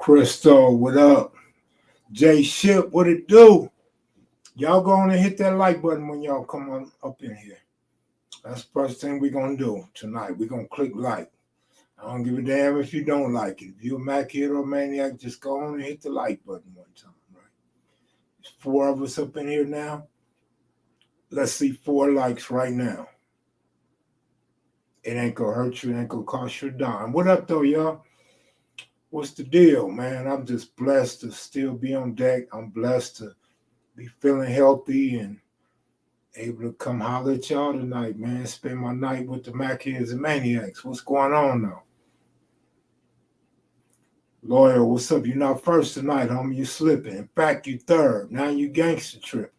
Crystal, what up? J Ship, what it do? Y'all go on and hit that like button when y'all come on up in here. That's the first thing we're gonna do tonight. We're gonna click like. I don't give a damn if you don't like it. If you're a Mac kid or a maniac, just go on and hit the like button one time, right? There's 4 of us up in here now. Let's see 4 likes right now. It ain't gonna hurt you, it ain't gonna cost you a dime. What up though, y'all? What's the deal, man? I'm just blessed to still be on deck. I'm blessed to be feeling healthy and able to come holler at y'all tonight, man. Spend my night with the Mackids and Maniacs. What's going on now? Lawyer, what's up? You're not first tonight, homie. You slipping. In fact, you third. Now you gangster tripping.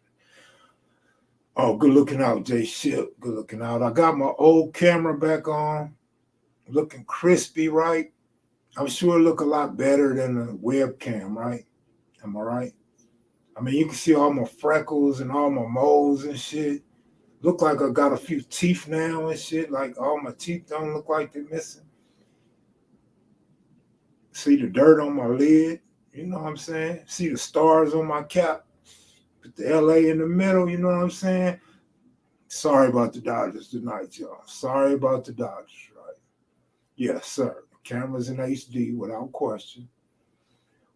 Oh, good looking out, J Ship. Good looking out. I got my old camera back on. Looking crispy, right? I'm sure it look a lot better than the webcam, right? Am I right? I mean, you can see all my freckles and all my moles and shit. Look like I got a few teeth now and shit. Like all my teeth don't look like they're missing. See the dirt on my lid. You know what I'm saying? See the stars on my cap. Put the LA in the middle. You know what I'm saying? Sorry about the Dodgers tonight, y'all. Sorry about the Dodgers, right? Yes, sir. The camera's in HD without question.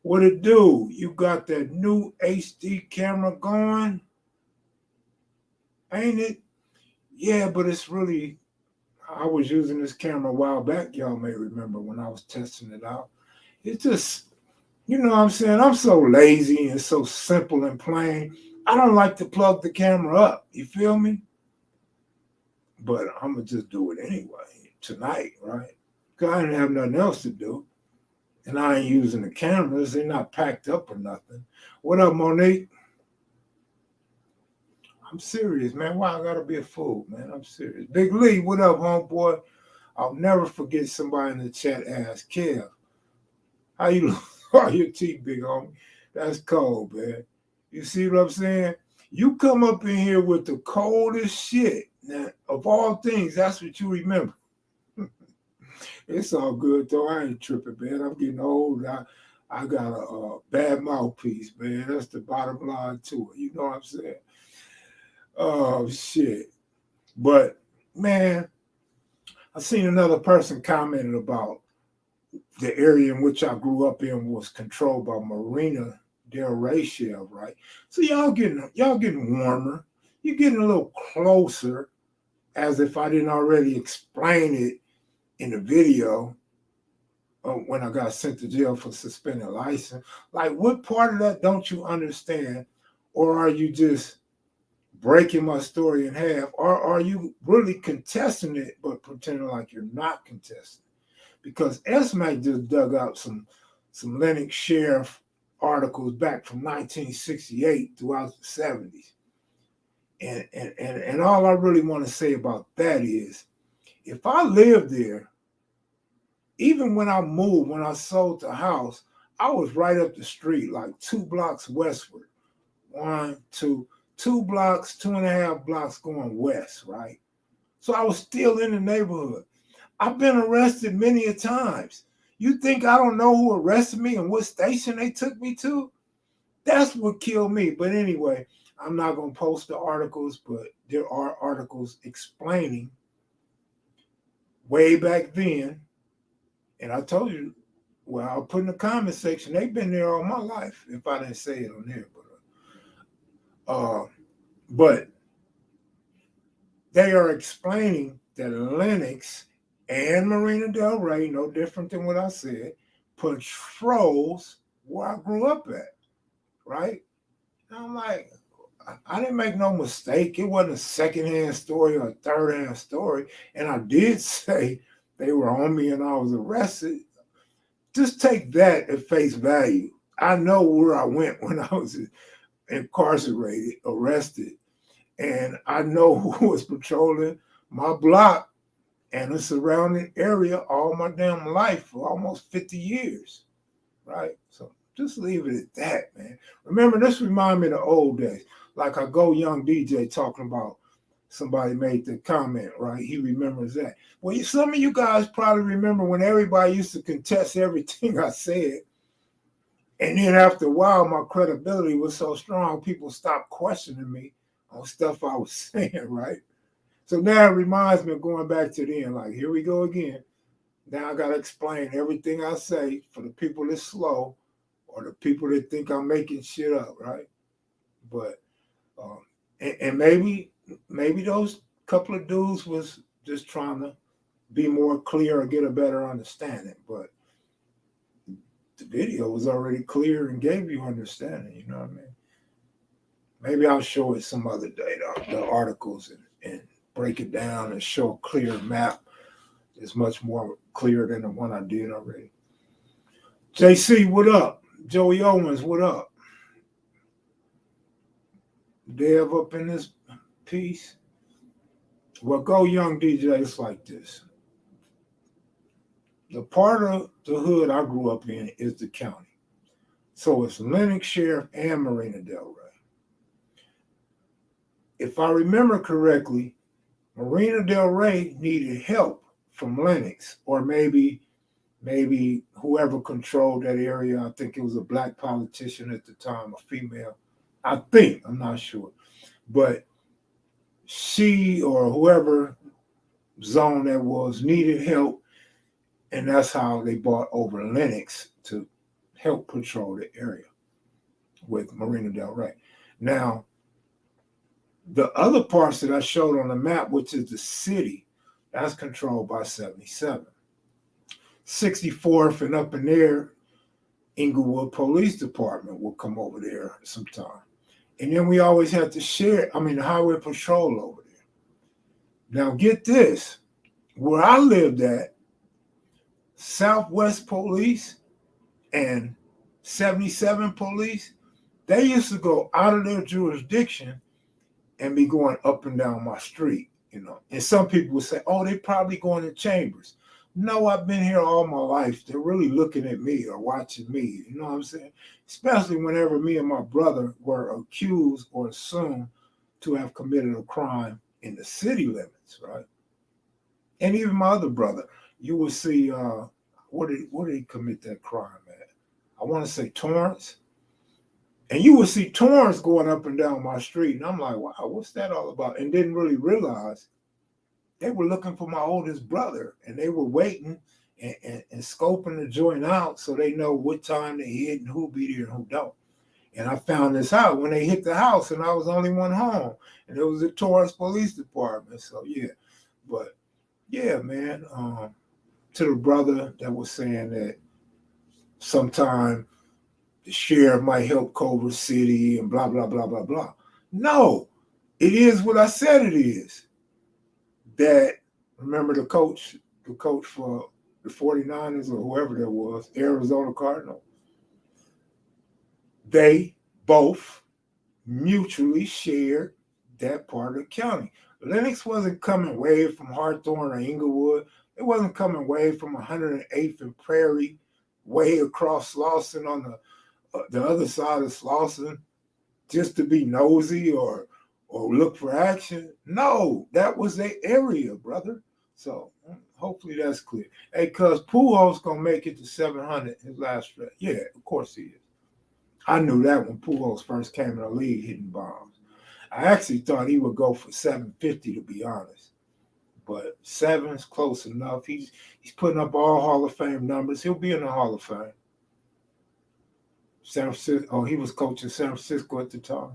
What it do? You got that new HD camera going? Ain't it? Yeah, but it's really, I was using this camera a while back, y'all may remember when I was testing it out. It just, you know what I'm saying? I'm so lazy and so simple and plain. I don't like to plug the camera up. You feel me? But I'm going to just do it anyway tonight, right? Because I didn't have nothing else to do. And I ain't using the cameras. They're not packed up or nothing. What up, Monique? I'm serious, man. Why I gotta be a fool, man? I'm serious. Big Lee, what up, homeboy? I'll never forget somebody in the chat asked, Kev, how you look? How your teeth, big homie? That's cold, man. You see what I'm saying? You come up in here with the coldest shit. Now, of all things, that's what you remember. It's all good, though. I ain't tripping, man. I'm getting old. I got a bad mouthpiece, man. That's the bottom line to it. You know what I'm saying? Oh, shit. But, man, I seen another person commented about the area in which I grew up in was controlled by Marina Del Rey, right? So y'all getting warmer. You're getting a little closer, as if I didn't already explain it in the video when I got sent to jail for suspended license. Like, what part of that don't you understand? Or are you just breaking my story in half? Or are you really contesting it but pretending like you're not contesting? Because SMAC just dug out some Lennox Sheriff articles back from 1968 throughout the 70s. And all I really want to say about that is, if I lived there, even when I moved, when I sold the house, I was right up the street, like 2 blocks westward. 1, 2, 2 blocks, 2.5 blocks going west, right? So I was still in the neighborhood. I've been arrested many a times. You think I don't know who arrested me and what station they took me to? That's what killed me. But anyway, I'm not going to post the articles, but there are articles explaining way back then. And I told you, well, I'll put in the comment section, they've been there all my life, if I didn't say it on there. But they are explaining that Lennox and Marina Del Rey, no different than what I said, patrols where I grew up at, right? And I'm like, I didn't make no mistake. It wasn't a secondhand story or a third-hand story. And I did say they were on me and I was arrested. Just take that at face value. I know where I went when I was incarcerated, arrested. And I know who was patrolling my block and the surrounding area all my damn life for almost 50 years, right? So just leave it at that, man. Remember, this reminds me of the old days. Like I Go Young DJ talking about somebody made the comment, right? He remembers that. Well, some of you guys probably remember when everybody used to contest everything I said. And then after a while, my credibility was so strong, people stopped questioning me on stuff I was saying, right? So now it reminds me of going back to the end, like, here we go again. Now I got to explain everything I say for the people that's slow or the people that think I'm making shit up, right? But, and maybe those couple of dudes was just trying to be more clear or get a better understanding. But the video was already clear and gave you understanding, you know what I mean? Maybe I'll show it some other day, the articles, and break it down and show a clear map. It's much more clear than the one I did already. JC, what up? Joey Owens, what up? Dev up in this piece. Well, go young DJs like this. The part of the hood I grew up in is the county. So it's Lenox Sheriff and Marina Del Rey. If I remember correctly, Marina Del Rey needed help from Lenox, or maybe whoever controlled that area. I think it was a black politician at the time, a female. I think, I'm not sure. But she or whoever zone that was needed help, and that's how they bought over Lenox to help patrol the area with Marina Del Rey. Now, the other parts that I showed on the map, which is the city, that's controlled by 77. 64th and up in there, Inglewood Police Department will come over there sometime. And then we always had to share, the highway patrol over there. Now get this, where I lived at, Southwest Police and 77 Police, they used to go out of their jurisdiction and be going up and down my street, And some people would say, oh, they probably going to Chambers. No, I've been here all my life. They're really looking at me or watching me. You know what I'm saying? Especially whenever me and my brother were accused or assumed to have committed a crime in the city limits, right? And even my other brother, you will see, where did he commit that crime at? I want to say Torrance. And you would see Torrance going up and down my street. And I'm like, wow, what's that all about? And didn't really realize they were looking for my oldest brother. And they were waiting and scoping the joint out so they know what time they hit and who be there and who don't. And I found this out when they hit the house and I was the only one home. And it was the Torrance Police Department. So, yeah. But, yeah, man, to the brother that was saying that sometime the sheriff might help Culver City and blah, blah, blah, blah, blah. No, it is what I said it is. That, remember the coach for the 49ers or whoever that was, Arizona Cardinal, they both mutually shared that part of the county. Lenox wasn't coming way from Hawthorne or Inglewood. It wasn't coming way from 108th and Prairie, way across Slauson on the other side of Slauson, just to be nosy or look for action. No, that was their area, brother. So hopefully that's clear. Hey, cuz Pujols gonna make it to 700 his last stretch. Yeah, of course he is. I knew that when Pujols first came in the league hitting bombs. I actually thought he would go for 750, to be honest. But 7's close enough. He's putting up all Hall of Fame numbers. He'll be in the Hall of Fame. San Francisco. He was coaching San Francisco at the time.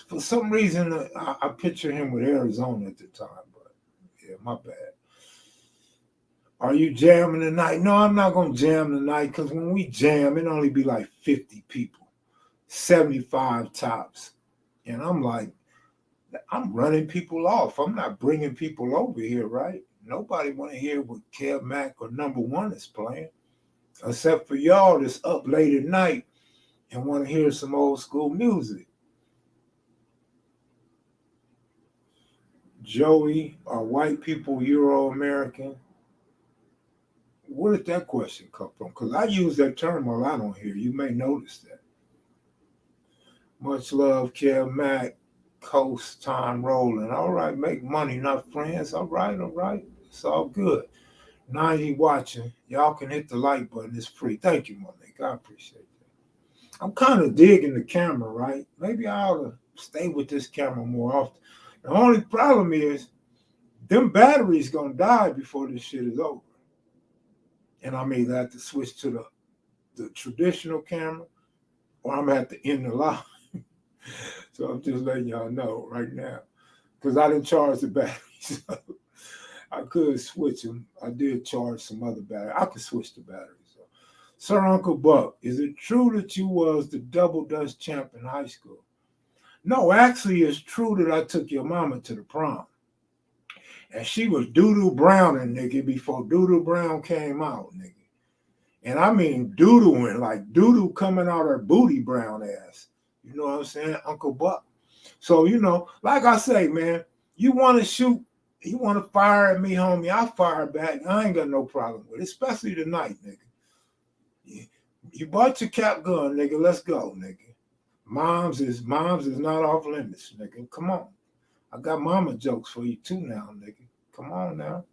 For some reason, I picture him with Arizona at the time. But yeah, my bad. Are you jamming tonight? No, I'm not going to jam tonight because when we jam, it only be like 50 people, 75 tops. And I'm like, I'm running people off. I'm not bringing people over here, right? Nobody want to hear what Kev Mac or Number One is playing, except for y'all that's up late at night and want to hear some old school music. Joey, are white people Euro-American? Where did that question come from? Because I use that term a lot on here. You may notice that. Much love, Kev Mac. Coast time rolling. All right, make money, not friends. All right. It's all good. 90 watching. Y'all can hit the like button. It's free. Thank you, my nigga. I appreciate that. I'm kind of digging the camera, right? Maybe I ought to stay with this camera more often. The only problem is them batteries gonna die before this shit is over. And I may have to switch to the traditional camera, or I'm gonna have to end the live. So I'm just letting y'all know right now. Because I didn't charge the batteries. I could switch them. I did charge some other batteries. I could switch the batteries. So. Sir Uncle Buck, is it true that you was the double dutch champ in high school? No, actually, it's true that I took your mama to the prom. And she was doo-doo browning, nigga, before doo-doo brown came out, nigga. And I mean doo-dooing, like doo-doo coming out her booty brown ass. You know what I'm saying? Uncle Buck. So, like I say, man, you want to shoot, you want to fire at me, homie, I'll fire back. I ain't got no problem with it, especially tonight, nigga. You bought your cap gun, nigga. Let's go, nigga. Mom's is not off limits, nigga. Come on. I got mama jokes for you too now, nigga. Come on now.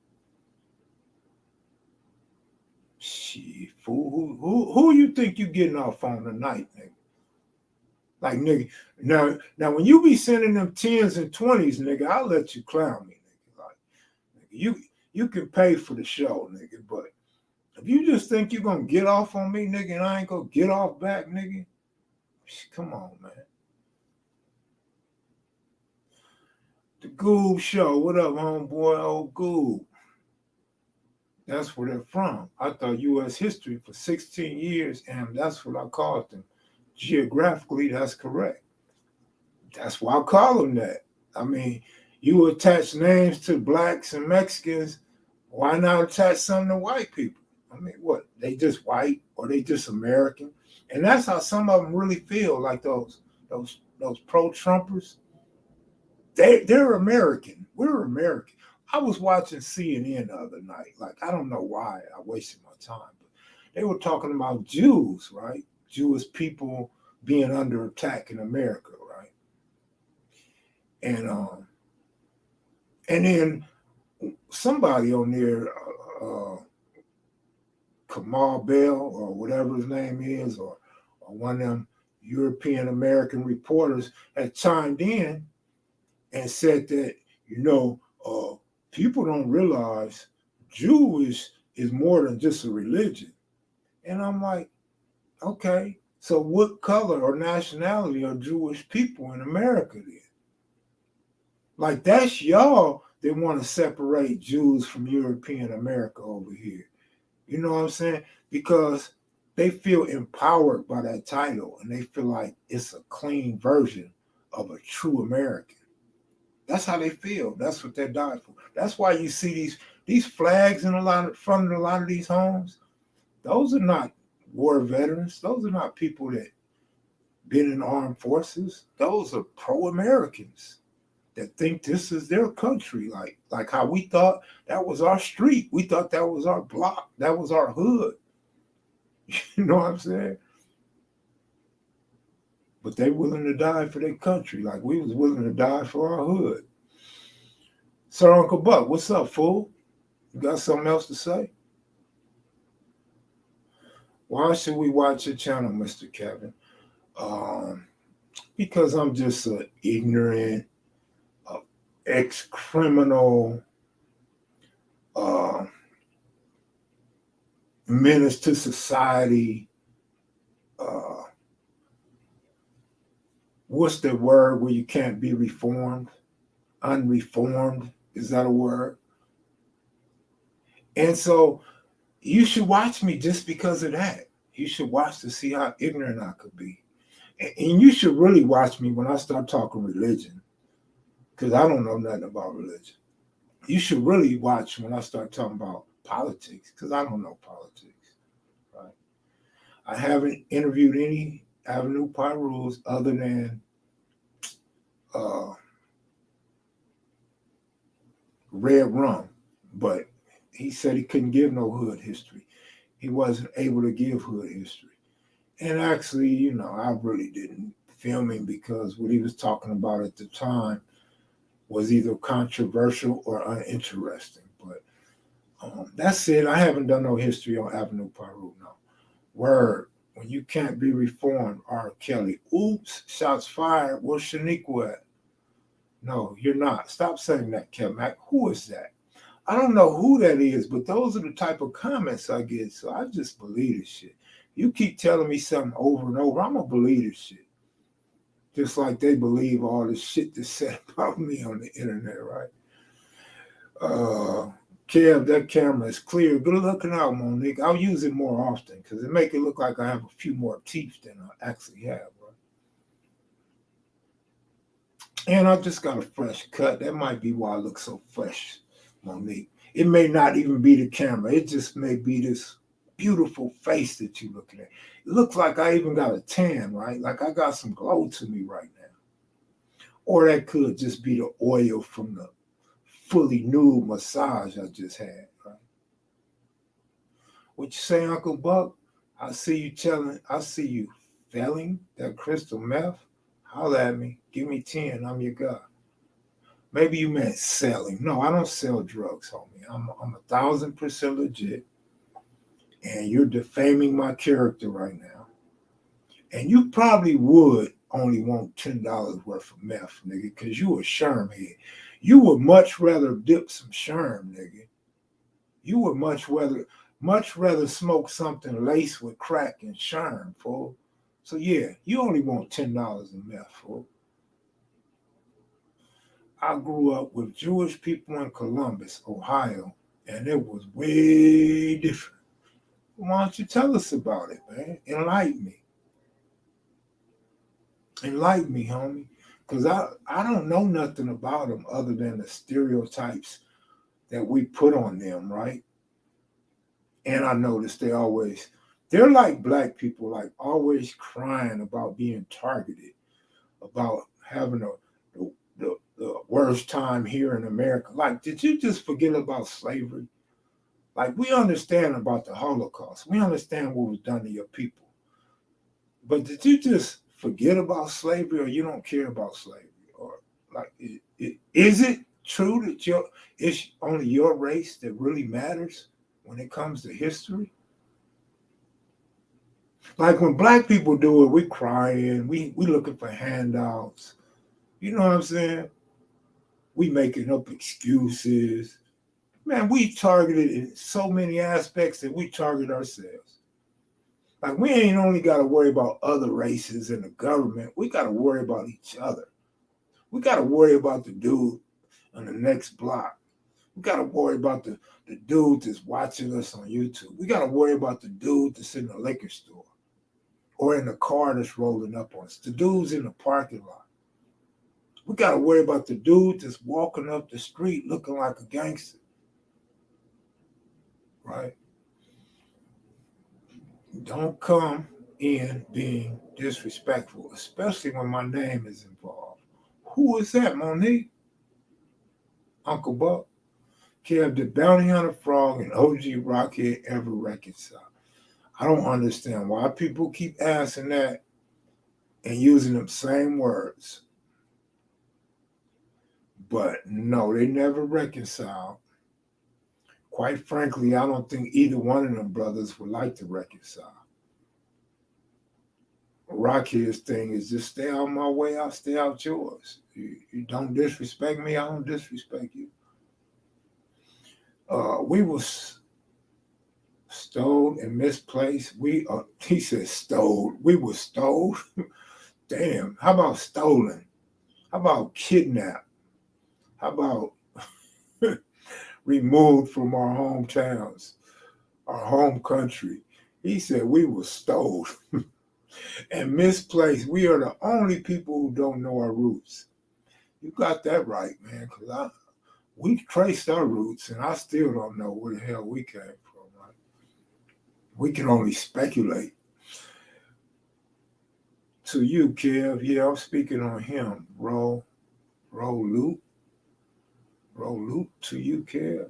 Shit, fool. Who you think you getting off on tonight, nigga? Like, nigga, now when you be sending them 10s and 20s, nigga, I'll let you clown me, nigga. Like, nigga, you can pay for the show, nigga, but if you just think you're gonna get off on me, nigga, and I ain't gonna get off back, nigga, come on, man. The Goob Show. What up, homeboy? Old Goob. That's where they're from. I thought U.S. history for 16 years, and that's what I called them. Geographically, that's correct. That's why I call them that. I mean, you attach names to blacks and Mexicans. Why not attach something to white people? I mean, what? They just white or they just American? And that's how some of them really feel, like those pro-Trumpers. They're American. We're American. I was watching CNN the other night. Like, I don't know why I wasted my time, but they were talking about Jews, right? Jewish people being under attack in America, right? And then somebody on there, Kamal Bell or whatever his name is, or one of them European American reporters had chimed in and said that, people don't realize Jewish is more than just a religion. And I'm like, okay, so what color or nationality are Jewish people in America then? Like, that's y'all that want to separate Jews from European America over here. You know what I'm saying? Because they feel empowered by that title and they feel like it's a clean version of a true American. That's how they feel. That's what they're dying for. That's why you see these flags in front of a lot of these homes. Those are not war veterans. Those are not people that been in armed forces. Those are pro-Americans that think this is their country. Like how we thought that was our street. We thought that was our block. That was our hood. You know what I'm saying? But they willing to die for their country, like we was willing to die for our hood. Sir Uncle Buck, what's up, fool? You got something else to say? Why should we watch your channel, Mr. Kevin? Because I'm just an ignorant, ex-criminal, menace to society. What's the word where you can't be reformed? Unreformed, is that a word? And so you should watch me just because of that. You should watch to see how ignorant I could be. And you should really watch me when I start talking religion, because I don't know nothing about religion. You should really watch when I start talking about politics, because I don't know politics. Right? I haven't interviewed any Avenue Pi rules other than Red Rum, but he said he couldn't give no hood history. He wasn't able to give hood history. And actually, I really didn't film him because what he was talking about at the time was either controversial or uninteresting. But that's it. I haven't done no history on Avenue Paru, no. Word. when you can't be reformed, R. Kelly. Oops, shots fired. Where's Shaniqua at? No, you're not. Stop saying that, Kev Mac. Who is that? I don't know who that is, but those are the type of comments I get. So I just believe this shit. You keep telling me something over and over, I'm going to believe this shit. Just like they believe all this shit that's said about me on the internet, right? Kev, that camera is clear. Good looking out, Monique. I'll use it more often because it make it look like I have a few more teeth than I actually have, right? And I just got a fresh cut. That might be why I look so fresh, Monique. It may not even be the camera. It just may be this beautiful face that you're looking at. It looks like I even got a tan, right? Like I got some glow to me right now. Or that could just be the oil from the fully nude massage I just had, right? What you say, Uncle Buck? I see you failing that crystal meth. Holla at me. Give me 10. I'm your guy. Maybe you meant selling. No, I don't sell drugs, homie. I'm 1,000% legit. And you're defaming my character right now. And you probably would only want $10 worth of meth, nigga, because you a sherm head. You would much rather dip some sherm, nigga. You would much rather smoke something laced with crack and sherm, fool. So yeah, you only want $10 in meth, fool. I grew up with Jewish people in Columbus, Ohio, and it was way different. Why don't you tell us about it, man? Enlighten me. Enlighten me, homie. Because I don't know nothing about them other than the stereotypes that we put on them, right? And I noticed they're like black people, like always crying about being targeted, about having the worst time here in America. Like, did you just forget about slavery? Like, we understand about the Holocaust. We understand what was done to your people. But did you just forget about slavery, or you don't care about slavery? Or like, is it true that it's only your race that really matters when it comes to history? Like when black people do it, we crying, we looking for handouts. You know what I'm saying? We making up excuses. Man, we targeted in so many aspects that we target ourselves. Like we ain't only got to worry about other races and the government. We got to worry about each other. We got to worry about the dude on the next block. We got to worry about the dude that's watching us on YouTube. We got to worry about the dude that's in the liquor store or in the car that's rolling up on us. The dude's in the parking lot. We got to worry about the dude that's walking up the street looking like a gangster. Right? Don't come in being disrespectful, especially when my name is involved. Who is that, Monique? Uncle Buck? Kev, did Bounty Hunter Frog and OG Rockhead ever reconcile? I don't understand why people keep asking that and using them same words. But no, they never reconciled. Quite frankly, I don't think either one of them brothers would like to reconcile. Rockhead's thing is just stay out my way, I'll stay out yours. You don't disrespect me, I don't disrespect you. We was stole and misplaced. He said stole. We were stole. Damn. How about stolen? How about kidnapped? How about removed from our hometowns, our home country? He said we were stole and misplaced. We are the only people who don't know our roots. You got that right, man, because we traced our roots, and I still don't know where the hell we came from. Right? We can only speculate. To you, Kev, yeah, I'm speaking on him. Roll loop to you, Kev.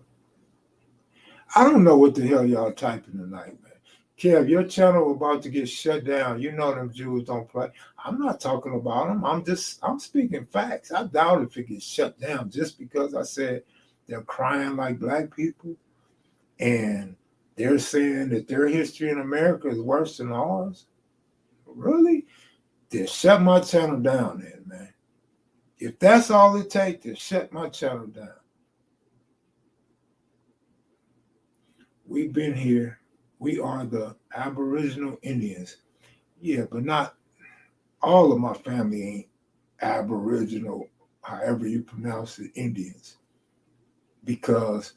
I don't know what the hell y'all typing tonight, man. Kev, your channel about to get shut down. You know them Jews don't play. I'm not talking about them. I'm speaking facts. I doubt if it gets shut down just because I said they're crying like black people and they're saying that their history in America is worse than ours. really? Then shut my channel down then, man. If that's all it takes, then shut my channel down. We've been here. We are the Aboriginal Indians. Yeah, but not all of my family ain't Aboriginal, however you pronounce it, Indians. Because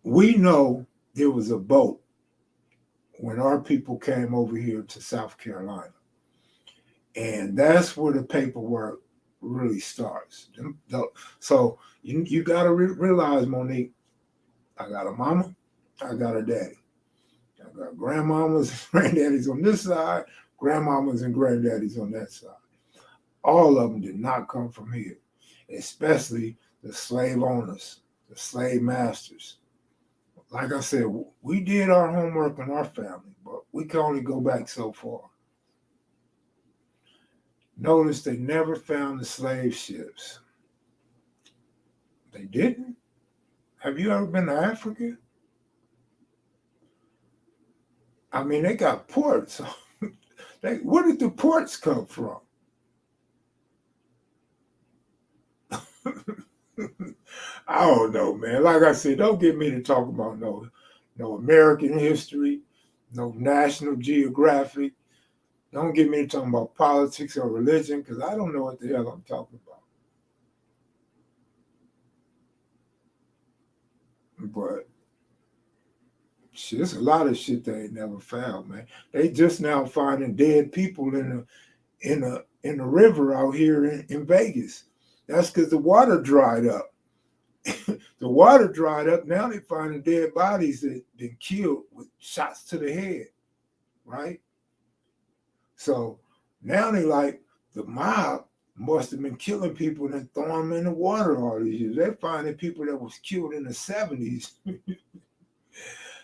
we know there was a boat when our people came over here to South Carolina. And that's where the paperwork really starts. So you got to realize, Monique, I got a mama, I got a daddy. I got grandmamas and granddaddies on this side, grandmamas and granddaddies on that side. All of them did not come from here, especially the slave owners, the slave masters. Like I said, we did our homework in our family, but we can only go back so far. Notice they never found the slave ships. They didn't? Have you ever been to Africa? I mean, they got ports. Where did the ports come from? I don't know, man. Like I said, don't get me to talk about no American history, no National Geographic. Don't get me to talk about politics or religion, because I don't know what the hell I'm talking about. But shit, there's a lot of shit they ain't never found, man. They just now finding dead people in the river out here in Vegas. That's because the water dried up. The water dried up. Now they're finding dead bodies that been killed with shots to the head, right? So now they like the mob must have been killing people and throwing them in the water all these years. They're finding people that was killed in the 70s.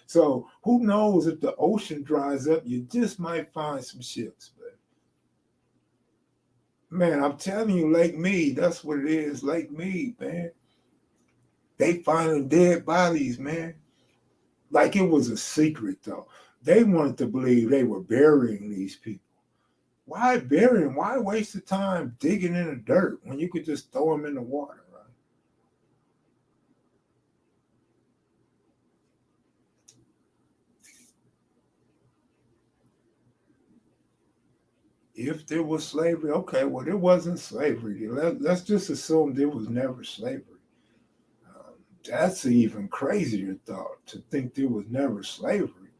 So who knows, if the ocean dries up, you just might find some ships. But man, I'm telling you, Lake Mead, that's what it is, Lake Mead, man. They finding dead bodies, man. Like it was a secret, though. They wanted to believe they were burying these people. Why bury them? Why waste the time digging in the dirt when you could just throw them in the water, right? If there was slavery, okay, well, there wasn't slavery. Let's just assume there was never slavery. That's an even crazier thought, to think there was never slavery.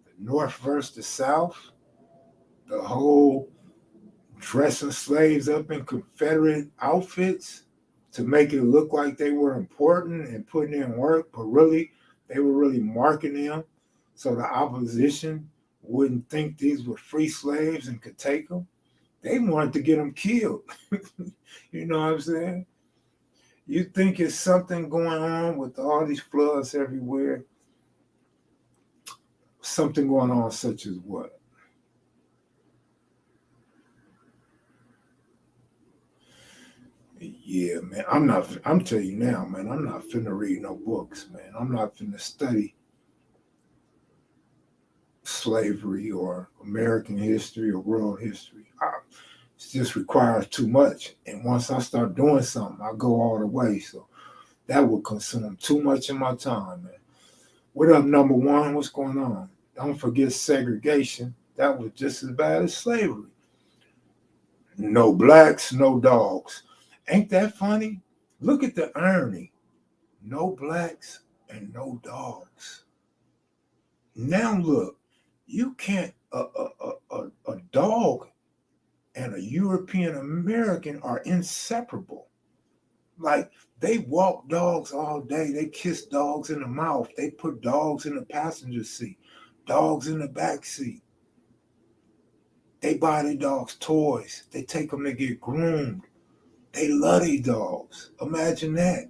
The North versus the South, the whole dressing slaves up in Confederate outfits to make it look like they were important and putting in work, but really, they were really marking them so the opposition wouldn't think these were free slaves and could take them. They wanted to get them killed. You know what I'm saying? You think it's something going on with all these floods everywhere? Something going on such as what? Yeah, man. I'm telling you now, man, I'm not finna read no books, man. I'm not finna study slavery or American history or world history. It just requires too much. And once I start doing something, I go all the way. So that would consume too much of my time, man. What up, number one? What's going on? Don't forget segregation. That was just as bad as slavery. No blacks, no dogs. Ain't that funny? Look at the irony. No blacks and no dogs. Now look, you can't, a dog and a European American are inseparable. Like, they walk dogs all day. They kiss dogs in the mouth. They put dogs in the passenger seat, dogs in the back seat. They buy their dogs toys. They take them to get groomed. They love these dogs. Imagine that.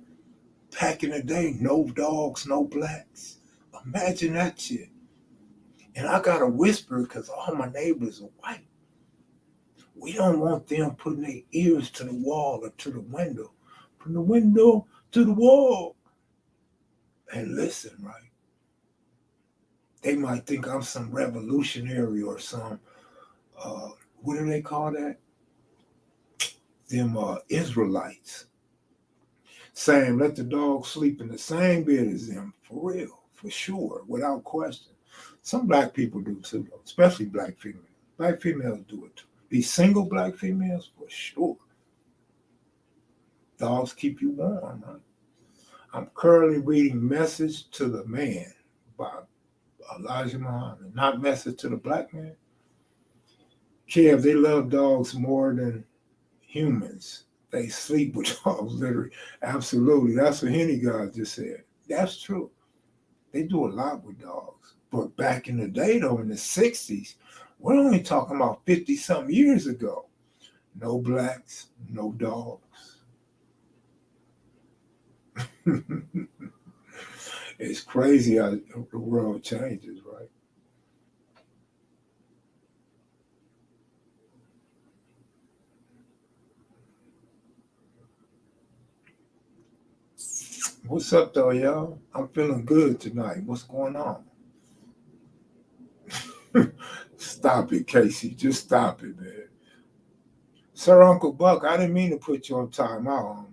Back in the day, no dogs, no blacks. Imagine that shit. And I got to whisper because all my neighbors are white. We don't want them putting their ears to the wall or to the window. From the window to the wall. And listen, right? They might think I'm some revolutionary or some what do they call that? Them Israelites saying let the dog sleep in the same bed as them, for real, for sure, without question. Some black people do too, though, especially black females. Black females do it too. These single black females, for sure. Dogs keep you warm, huh? I'm currently reading Message to the Man by Elijah Muhammad, not Message to the Black Man. Kev, they love dogs more than humans. They sleep with dogs, literally. Absolutely. That's what Henny God just said. That's true. They do a lot with dogs. But back in the day, though, in the 60s, we're only talking about 50-something years ago. No blacks, no dogs. It's crazy how the world changes, right? What's up, though, y'all? I'm feeling good tonight. What's going on? Stop it, Casey. Just stop it, man. Sir Uncle Buck, I didn't mean to put you on timeout, homie.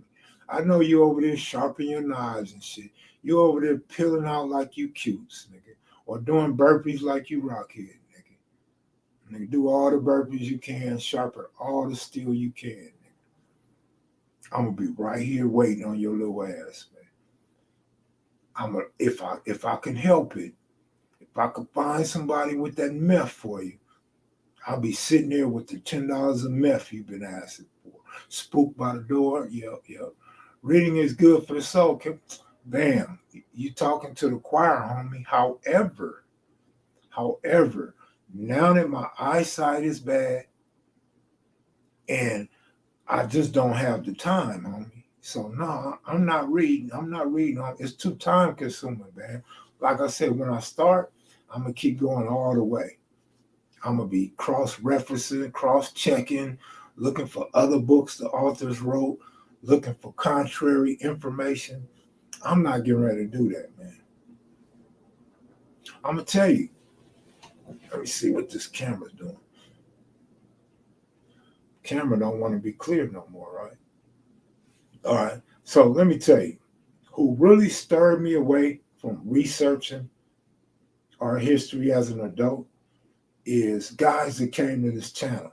I know you over there sharpening your knives and shit. You over there peeling out like you cutes, nigga. Or doing burpees like you rockhead, nigga. Nigga, do all the burpees you can, sharpen all the steel you can, nigga. I'm gonna be right here waiting on your little ass, man. If I can help it, if I could find somebody with that meth for you, I'll be sitting there with the $10 of meth you've been asking for. Spooked by the door. Yep. Reading is good for the soul. Bam. You talking to the choir, homie. However, now that my eyesight is bad and I just don't have the time, homie. So no, I'm not reading. It's too time consuming, man. Like I said, when I start, I'm gonna keep going all the way. I'm going to be cross-referencing, cross-checking, looking for other books the authors wrote, looking for contrary information. I'm not getting ready to do that, man. I'm going to tell you. Let me see what this camera's doing. Camera don't want to be clear no more, right? All right. So let me tell you, who really stirred me away from researching our history as an adult is guys that came to this channel.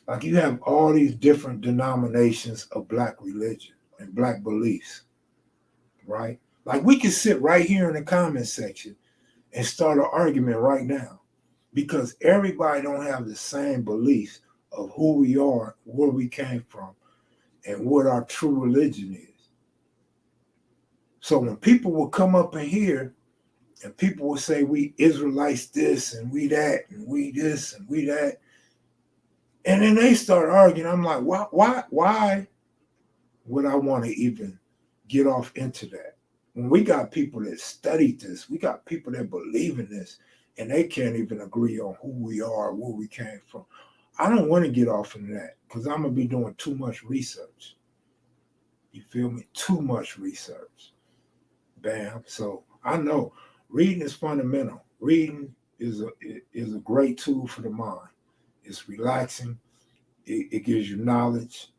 Like you have all these different denominations of black religion and black beliefs, right? Like we could sit right here in the comment section and start an argument right now because everybody don't have the same beliefs of who we are, where we came from, and what our true religion is. So when people will come up in here and people will say we Israelites this and we that and we this and we that, and then they start arguing. I'm like, why would I want to even get off into that? When we got people that studied this, we got people that believe in this, and they can't even agree on who we are, where we came from. I don't want to get off into that because I'm going to be doing too much research. You feel me? Too much research. Bam. So I know reading is fundamental. Reading is a great tool for the mind. It's relaxing. It gives you knowledge,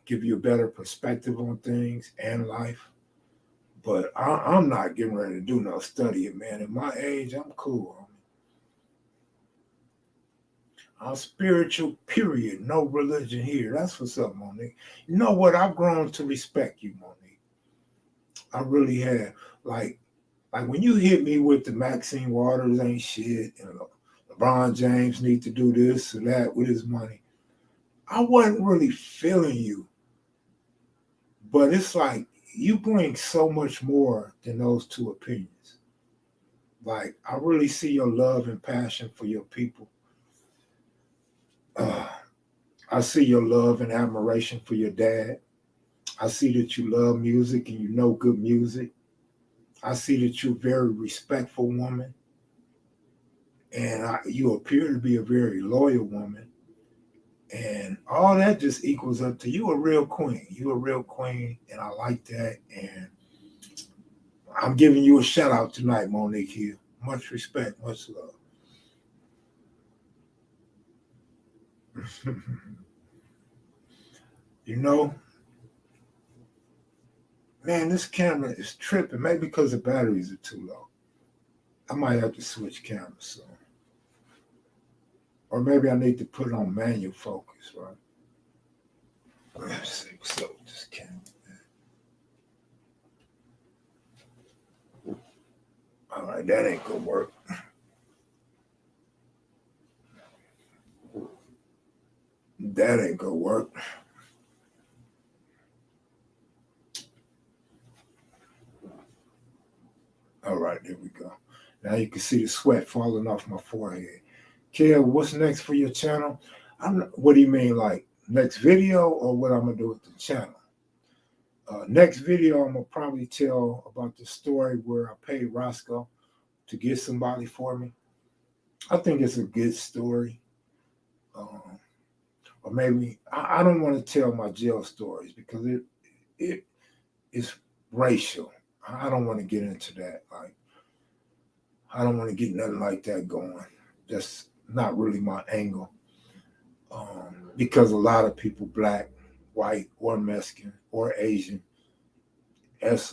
give you a better perspective on things and life. But I'm not getting ready to do no studying, man. At my age, I'm cool. I'm spiritual, period. No religion here. That's what's up, Monique. You know what? I've grown to respect you, Monique. I really have. Like when you hit me with the Maxine Waters ain't shit, and LeBron James need to do this or that with his money, I wasn't really feeling you. But it's like you bring so much more than those two opinions. Like I really see your love and passion for your people. I see your love and admiration for your dad. I see that you love music and you know good music. I see that you're a very respectful woman. And you appear to be a very loyal woman. And all that just equals up to you a real queen. You a real queen, and I like that. And I'm giving you a shout out tonight, Monique Hill. Much respect, much love. You know, man, this camera is tripping. Maybe because the batteries are too low. I might have to switch cameras soon. Or maybe I need to put it on manual focus, right? Let's see what's up with this camera. All right, that ain't gonna work. That ain't gonna work. All right, there we go. Now you can see the sweat falling off my forehead. Kev, what's next for your channel? What do you mean, like next video or what I'm gonna do with the channel? Next video, I'm gonna probably tell about the story where I paid Roscoe to get somebody for me. I think it's a good story. Or maybe I don't want to tell my jail stories because it is racial. I don't want to get into that. Like, I don't want to get nothing like that going. That's not really my angle. Because a lot of people, black, white, or Mexican, or Asian, as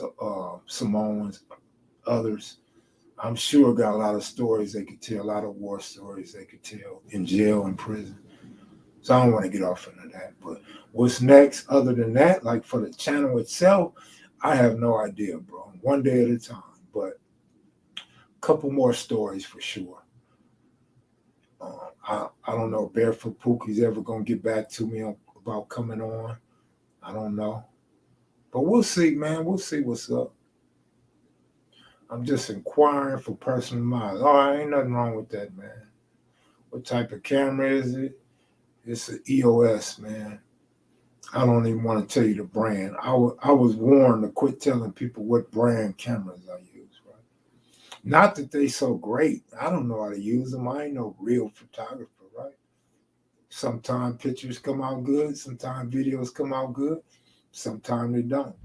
Samoans, others, I'm sure got a lot of stories they could tell, a lot of war stories they could tell in jail and prison. So I don't want to get off into that. But what's next other than that, like for the channel itself, I have no idea, bro. One day at a time. But a couple more stories for sure. I don't know if Barefoot Pookie's ever going to get back to me about coming on. I don't know. But we'll see, man. We'll see what's up. I'm just inquiring for personal miles. Oh, ain't nothing wrong with that, man. What type of camera is it? It's an EOS, man. I don't even want to tell you the brand. I was warned to quit telling people what brand cameras I use, right? Not that they so great. I don't know how to use them. I ain't no real photographer, right? Sometimes pictures come out good. Sometimes videos come out good. Sometimes they don't.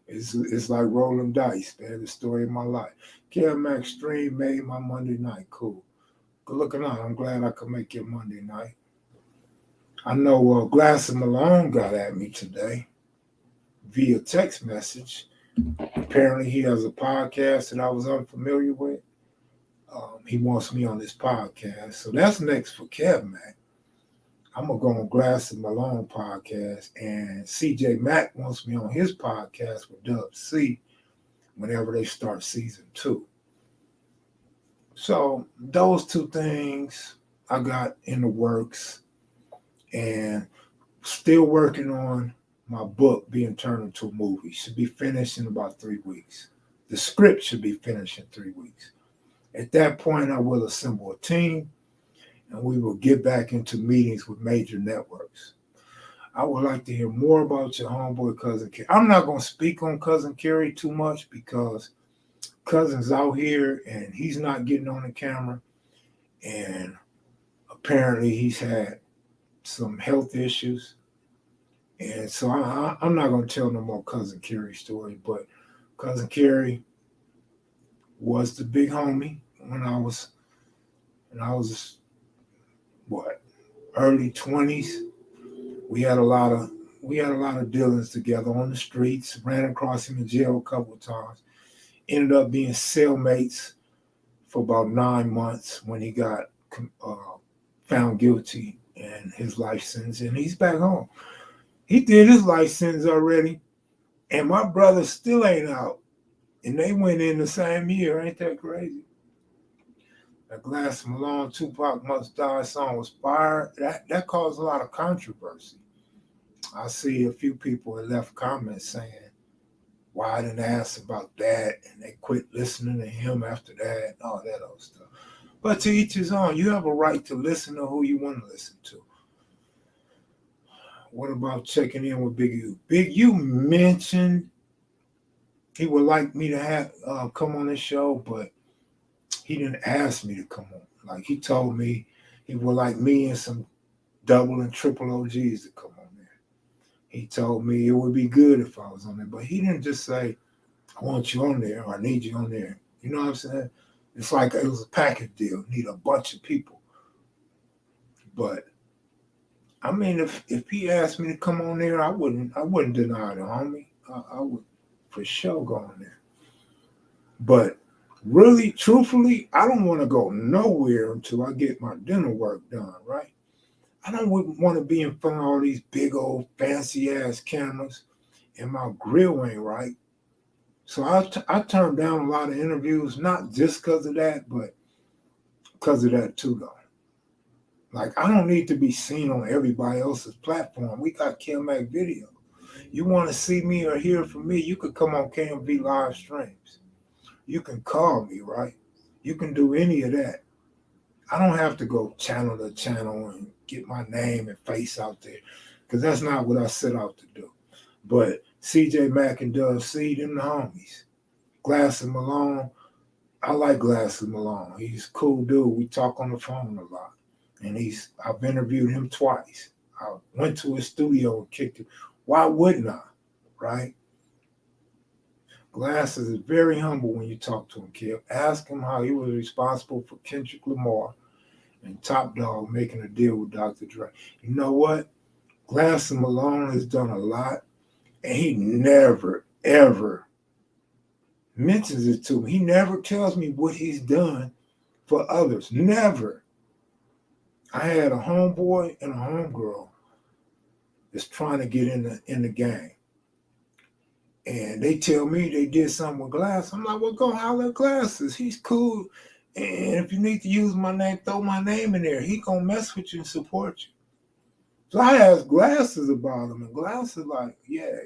It's like rolling dice, man. The story of my life. KMac stream made my Monday night. Cool. Good looking out. I'm glad I could make your Monday night. I know Glass and Malone got at me today via text message. Apparently, he has a podcast that I was unfamiliar with. He wants me on this podcast. So that's next for KevMac. I'm going to go on Glass and Malone podcast. And CJ Mack wants me on his podcast with Dub C whenever they start season 2. So those two things I got in the works, and still working on my book being turned into a movie. Should be finished in about 3 weeks. The script should be finished in 3 weeks. At that point, I will assemble a team, and we will get back into meetings with major networks. I would like to hear more about your homeboy, Cousin Kerry. I'm not going to speak on Cousin Kerry too much because Cousin's out here and he's not getting on the camera, and apparently he's had some health issues, and so I'm not going to tell no more Cousin Kerry story. But Cousin Kerry was the big homie when I was what, early 20s. We had a lot of dealings together on the streets. Ran across him in jail a couple of times. Ended up being cellmates for about 9 months when he got found guilty and his life sentence, and he's back home. He did his life sentence already, and my brother still ain't out, and they went in the same year. Ain't that crazy? That Glass Malone Tupac Must Die song was fire. That caused a lot of controversy. I see a few people that left comments saying, why I didn't ask about that, and they quit listening to him after that, and all that other stuff. But to each his own. You have a right to listen to who you want to listen to. What about checking in with Big U? Big U mentioned he would like me to have come on this show, but he didn't ask me to come on. Like, he told me he would like me and some double and triple OGs to come on there. He told me it would be good if I was on there, but he didn't just say, I want you on there, or I need you on there. You know what I'm saying? It's like it was a package deal. Need a bunch of people. But I mean, if he asked me to come on there, I wouldn't deny the homie. I would for sure go on there. But really, truthfully, I don't want to go nowhere until I get my dental work done, right? I don't want to be in front of all these big old fancy ass cameras and my grill ain't right. So I turned down a lot of interviews, not just because of that, but because of that too, though. Like, I don't need to be seen on everybody else's platform. We got KevMacVideos. You want to see me or hear from me, you could come on KMV live streams. You can call me, right? You can do any of that. I don't have to go channel to channel and get my name and face out there because that's not what I set out to do. But CJ Mack and Dub C, them the homies. Glass and Malone, I like Glass and Malone. He's a cool dude. We talk on the phone a lot. And I've interviewed him twice. I went to his studio and kicked him. Why wouldn't I? Right? Glass is very humble when you talk to him, Kev. Ask him how he was responsible for Kendrick Lamar and Top Dog making a deal with Dr. Dre. You know what? Glass and Malone has done a lot, and he never, ever mentions it to me. He never tells me what he's done for others. Never. I had a homeboy and a homegirl that's trying to get in the game. And they tell me they did something with Glass. I'm like, well, go holler at Glasses. He's cool. And if you need to use my name, throw my name in there. He gonna mess with you and support you. So I asked Glasses about him, and Glasses like, yeah.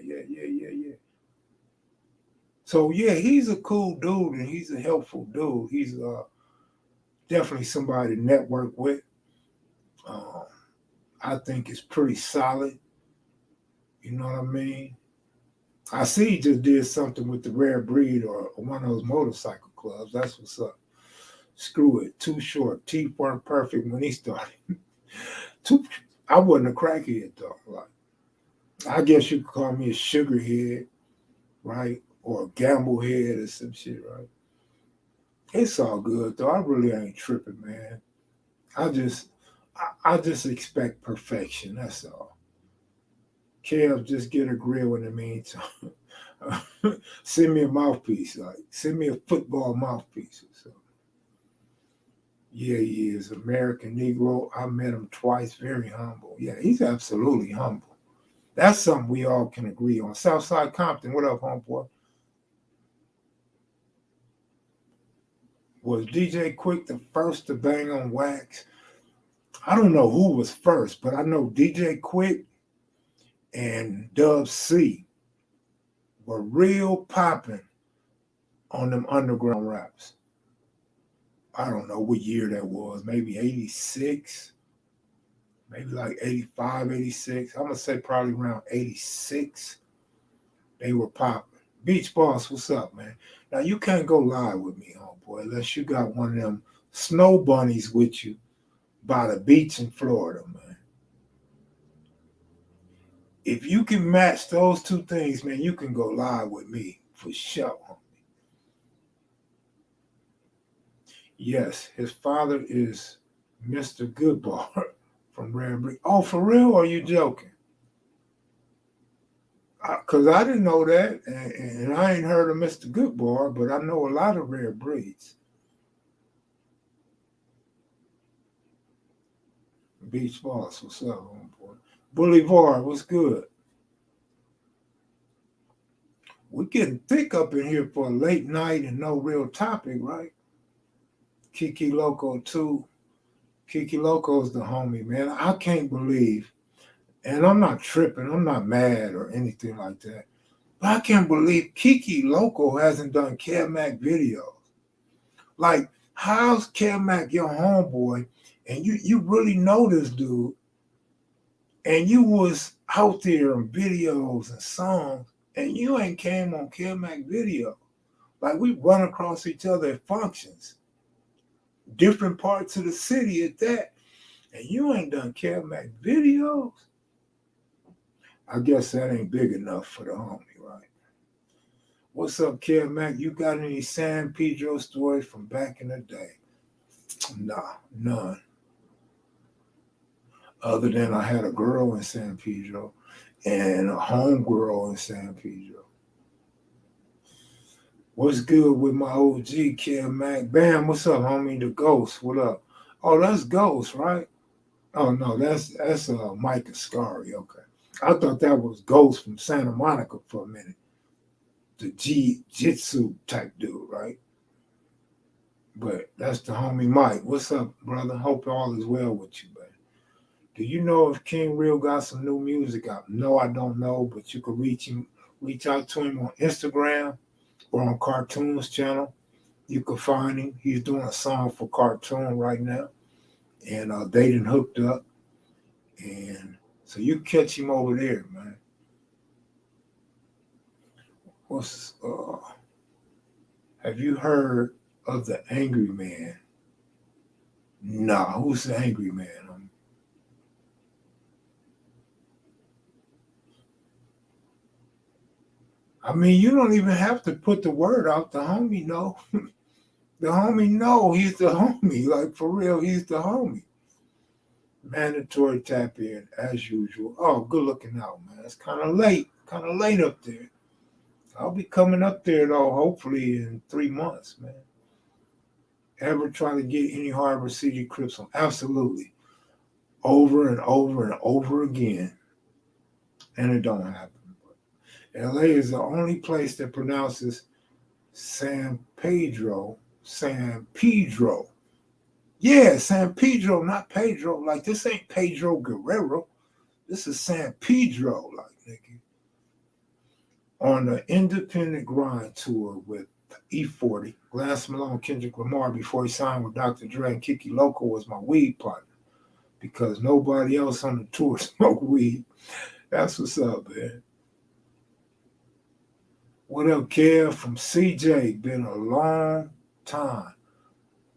So yeah, he's a cool dude and he's a helpful dude. He's definitely somebody to network with. I think it's pretty solid. You know what I mean? I see he just did something with the Rare Breed or one of those motorcycle clubs. That's what's up. Screw it. Too short. Teeth weren't perfect when he started. I wasn't a crackhead though. Like, I guess you could call me a sugar head, right? Or a gamble head or some shit, right? It's all good though. I really ain't tripping, man. I just expect perfection. That's all. Kev, just get a grill in the meantime. Send me a mouthpiece, like send me a football mouthpiece or something. Yeah, he is American Negro. I met him twice. Very humble. Yeah, he's absolutely humble. That's something we all can agree on. Southside Compton, what up, homeboy? Was DJ Quick the first to bang on wax? I don't know who was first, but I know DJ Quick and Dub C were real popping on them underground raps. I don't know what year that was, maybe 86, maybe like 85, 86. I'm going to say probably around 86. They were popping. Beach Boss, what's up, man? Now, you can't go live with me, homeboy, unless you got one of them snow bunnies with you by the beach in Florida, man. If you can match those two things, man, you can go live with me for sure. Yes, his father is Mr. Goodbar from Rare Breed. Oh, for real? Or are you joking? Because I didn't know that, and I ain't heard of Mr. Goodbar, but I know a lot of Rare Breeds. Beach Boss, what's up, homeboy? Boulevard, what's good? We're getting thick up in here for a late night and no real topic, right? Kiki Loco, too. Kiki Loco's the homie, man. I can't believe, and I'm not tripping, I'm not mad or anything like that, but I can't believe Kiki Loco hasn't done KevMacVideos. Like, how's KevMac your homeboy, and you really know this dude, and you was out there in videos and songs, and you ain't came on KevMacVideo. Like, we run across each other at functions, different parts of the city at that, and you ain't done KevMacVideos. I guess that ain't big enough for the homie, right? What's up, KevMac? You got any San Pedro stories from back in the day? Nah, none. Other than I had a girl in San Pedro and a home girl in San Pedro. What's good with my OG Kev Mac? Bam, what's up, homie? The Ghost, what up? Oh, that's Ghost, right? Oh no, that's Mike Ascari. Okay, I thought that was Ghost from Santa Monica for a minute. The Jiu-Jitsu type dude, right? But that's the homie Mike. What's up, brother? Hope all is well with you, man. Do you know if King Real got some new music out? No, I don't know, but you can reach out to him on Instagram or on Cartoon's channel. You can find him. He's doing a song for Cartoon right now, and they done hooked up, and so you catch him over there, man. What's have you heard of the Angry Man? Nah, who's the Angry Man? I mean, you don't even have to put the word out. The homie know. The homie know he's the homie. Like, for real, he's the homie. Mandatory tap in, as usual. Oh, good looking out, man. It's kind of late. Kind of late up there. I'll be coming up there, though, hopefully in 3 months, man. Ever try to get any Harbor City Crips on? Absolutely. Over and over and over again. And it don't happen. LA is the only place that pronounces San Pedro. Yeah, San Pedro, not Pedro. Like, this ain't Pedro Guerrero. This is San Pedro, like, nigga. On the Independent Grind tour with E40, Glass Malone, Kendrick Lamar, before he signed with Dr. Dre and Kiki Loco, was my weed partner because nobody else on the tour smoked weed. That's what's up, man. What up, Kev? From CJ. Been a long time.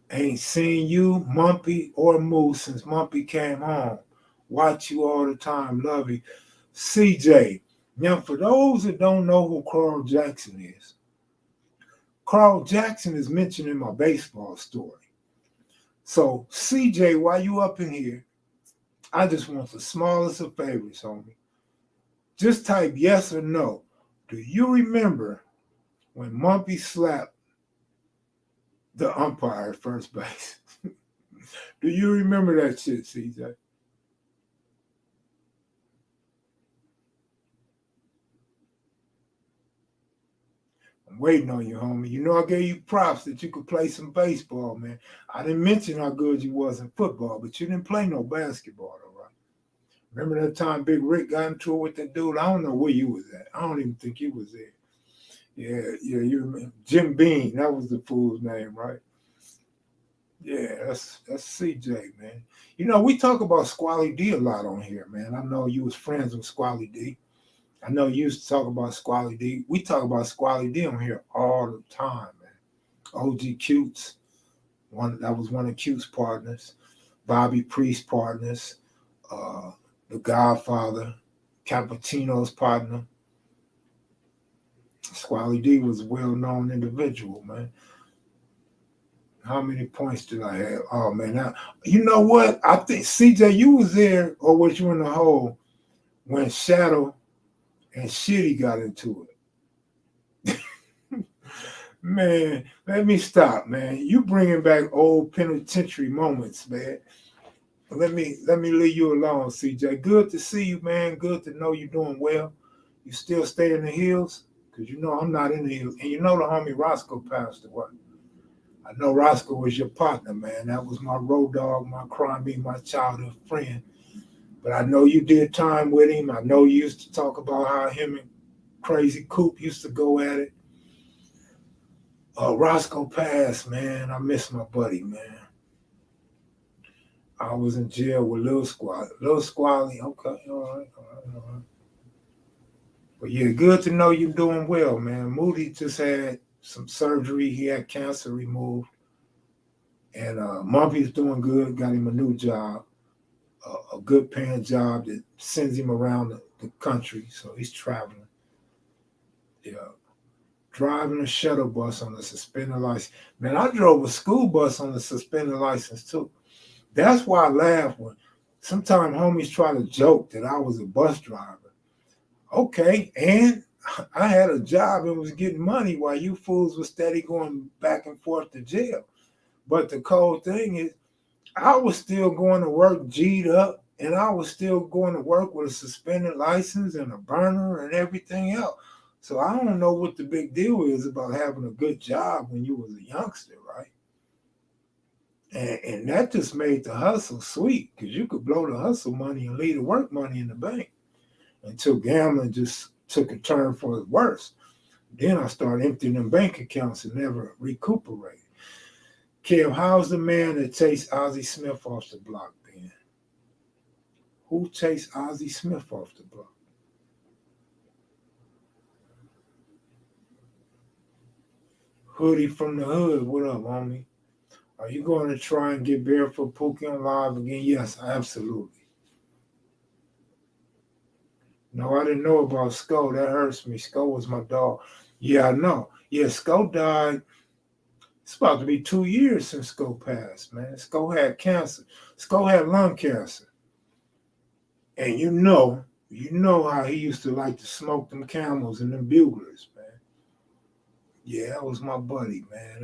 Ain't seen you, Mumpy, or Moose since Mumpy came home. Watch you all the time. Love you. CJ. Now, for those that don't know who Carl Jackson is, Carl Jackson is mentioned in my baseball story. So, CJ, while you up in here, I just want the smallest of favors, homie. Just type yes or no. Do you remember when Mumpy slapped the umpire at first base? Do you remember that shit, CJ? I'm waiting on you, homie. You know I gave you props that you could play some baseball, man. I didn't mention how good you was in football, but you didn't play no basketball, though, right? Remember that time Big Rick got into it with that dude? I don't know where you was at. I don't even think you was there. Yeah, you remember. Jim Bean, that was the fool's name, right? Yeah, that's CJ, man. You know, we talk about Squally D a lot on here, man. I know you was friends with Squally D. I know you used to talk about Squally D. We talk about Squally D on here all the time, man. OG Cutes, that was one of Cute's partners. Bobby Priest partners. The Godfather, Cappuccino's partner. Squally D was a well-known individual, man. How many points did I have? Oh, man. You know what? I think, CJ, you was there, or was you in the hole when Shadow and Shitty got into it? Man, let me stop, man. You bringing back old penitentiary moments, man. Let me leave you alone, CJ. Good to see you, man. Good to know you're doing well. You still stay in the hills? Because you know I'm not in the hills. And you know the homie Roscoe passed away. I know Roscoe was your partner, man. That was my road dog, my crime, my childhood friend. But I know you did time with him. I know you used to talk about how him and Crazy Coop used to go at it. Roscoe passed, man. I miss my buddy, man. I was in jail with Lil Squally. Lil Squally, okay, all right. But yeah, good to know you're doing well, man. Moody just had some surgery. He had cancer removed. And Mumpy's doing good, got him a new job, a good paying job that sends him around the country. So he's traveling. Yeah. Driving a shuttle bus on a suspended license. Man, I drove a school bus on a suspended license too. That's why I laugh when Sometimes homies try to joke that I was a bus driver. Okay, and I had a job and was getting money while you fools were steady going back and forth to jail. But the cold thing is, I was still going to work G'd up, and I was still going to work with a suspended license and a burner and everything else. So I don't know what the big deal is about having a good job when you was a youngster, right? And that just made the hustle sweet because you could blow the hustle money and leave the work money in the bank until gambling just took a turn for the worse. Then I started emptying them bank accounts and never recuperated. Kev, how's the man that chased Ozzie Smith off the block, Ben? Who chased Ozzie Smith off the block? Hoodie from the hood, what up, homie? Are you going to try and get Barefoot Pookie on live again? Yes, absolutely. No, I didn't know about Sko. That hurts me. Sko was my dog. Yeah, I know. Yeah, Sko died. It's about to be 2 years since Sko passed, man. Sko had cancer. Sko had lung cancer. And you know how he used to like to smoke them Camels and them Buglers, man. Yeah, that was my buddy, man.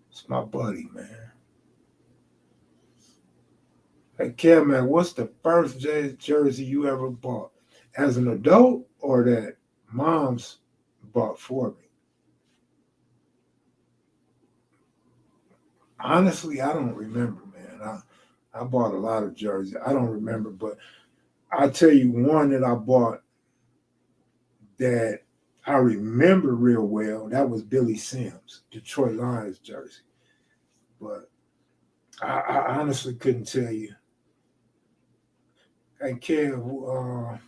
It's my buddy, man. Hey, Kev, man, what's the first jersey you ever bought? As an adult or that mom's bought for me? Honestly, I don't remember, man. I bought a lot of jerseys. I don't remember, but I'll tell you one that I bought that I remember real well. That was Billy Sims, Detroit Lions jersey. But I honestly couldn't tell you. Hey, Kev,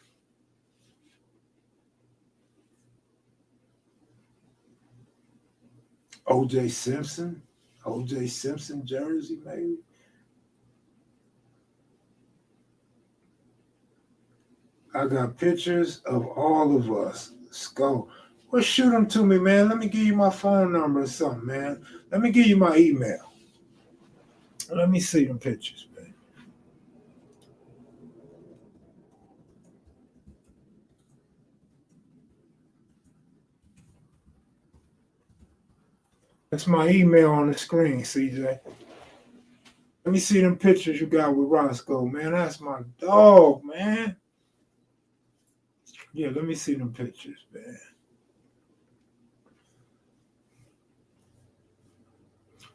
OJ Simpson jersey, maybe. I got pictures of all of us. Sko. Well, shoot them to me, man. Let me give you my phone number or something, man. Let me give you my email. Let me see them pictures, man. That's my email on the screen, CJ. Let me see them pictures you got with Roscoe, man. That's my dog, man. Yeah, let me see them pictures, man.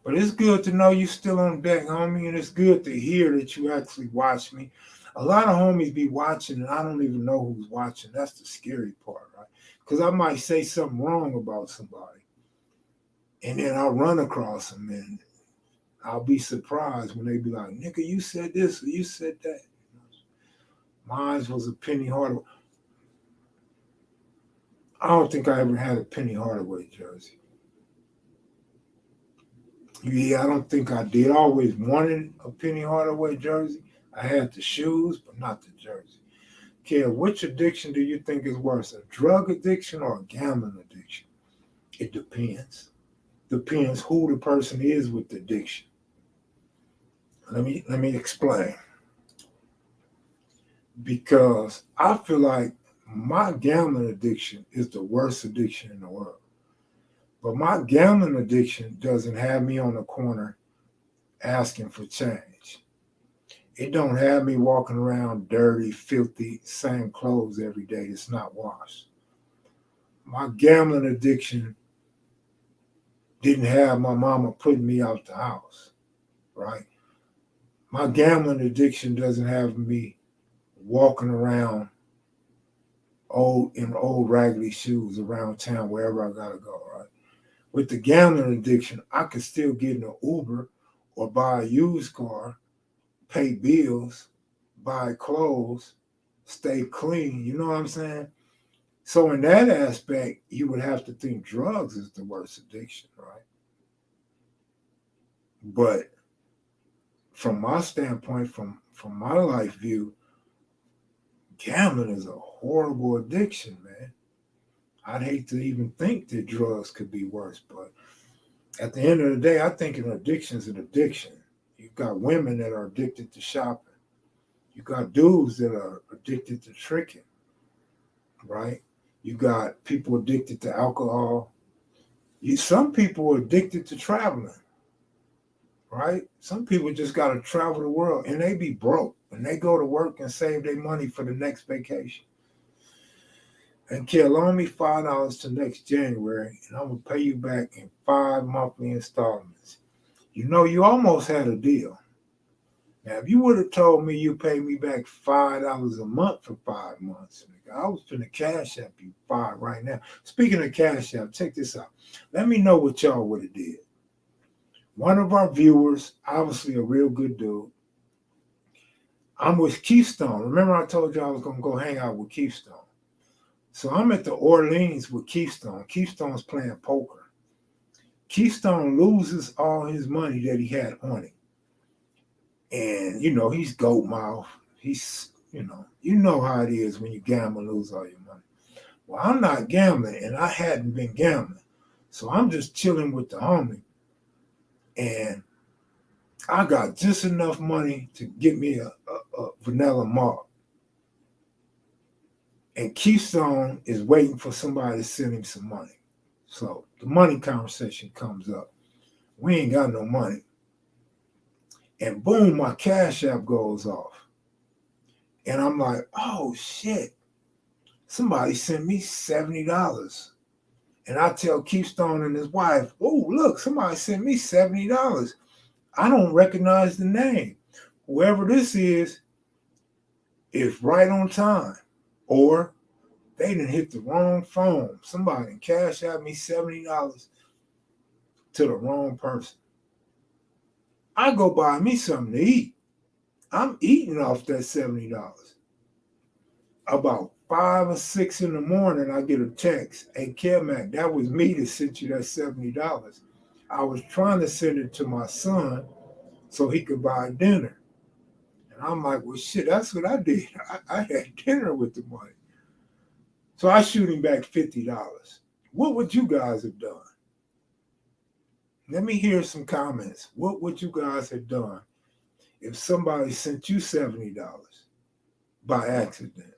But it's good to know you still on deck, homie, and it's good to hear that you actually watch me. A lot of homies be watching, and I don't even know who's watching. That's the scary part, right? Because I might say something wrong about somebody, and then I'll run across them, and I'll be surprised when they be like, "Nigga, you said this or you said that." Mine was a Penny Hardaway. I don't think I ever had a Penny Hardaway jersey. Yeah, I don't think I did. I always wanted a Penny Hardaway jersey. I had the shoes, but not the jersey. Kev, which addiction do you think is worse, a drug addiction or a gambling addiction? It depends. Depends who the person is with the addiction. Let me explain. Because I feel like my gambling addiction is the worst addiction in the world. But my gambling addiction doesn't have me on the corner asking for change. It don't have me walking around dirty, filthy, same clothes every day that's not washed. My gambling addiction didn't have my mama putting me out the house, right? My gambling addiction doesn't have me walking around old raggedy shoes around town wherever I gotta go, right? With the gambling addiction, I could still get in an Uber or buy a used car, pay bills, buy clothes, stay clean. You know what I'm saying? So in that aspect, you would have to think drugs is the worst addiction, right? But from my standpoint, from my life view, gambling is a horrible addiction, man. I'd hate to even think that drugs could be worse, but at the end of the day, I think an addiction is an addiction. You got women that are addicted to shopping. You got dudes that are addicted to tricking, right? You got people addicted to alcohol. Some people are addicted to traveling, right? Some people just got to travel the world and they be broke and they go to work and save their money for the next vacation. And Kel, loan me $5 to next January and I'm going to pay you back in 5 monthly installments. You know, you almost had a deal. Now, if you would have told me you paid me back $5 a month for 5 months, I was finna cash app you 5 right now. Speaking of cash app, check this out. Let me know what y'all would have did. One of our viewers, obviously a real good dude. I'm with Keystone. Remember I told you I was going to go hang out with Keystone. So I'm at the Orleans with Keystone. Keystone's playing poker. Keystone loses all his money that he had on him. And, you know, he's goat mouth. He's, you know how it is when you gamble and lose all your money. Well, I'm not gambling, and I hadn't been gambling. So I'm just chilling with the homie. And I got just enough money to get me a vanilla malt. And Keystone is waiting for somebody to send him some money. So the money conversation comes up. We ain't got no money. And boom, my Cash App goes off. And I'm like, oh shit, somebody sent me $70. And I tell Keystone and his wife, oh, look, somebody sent me $70. I don't recognize the name. Whoever this is right on time. Or they didn't hit the wrong phone. Somebody Cash App me $70 to the wrong person. I go buy me something to eat. I'm eating off that $70. About 5 or 6 in the morning, I get a text. Hey, Kevmac, that was me that sent you that $70. I was trying to send it to my son so he could buy dinner. And I'm like, well, shit, that's what I did. I had dinner with the money. So I shoot him back $50. What would you guys have done? Let me hear some comments. What would you guys have done if somebody sent you $70 by accident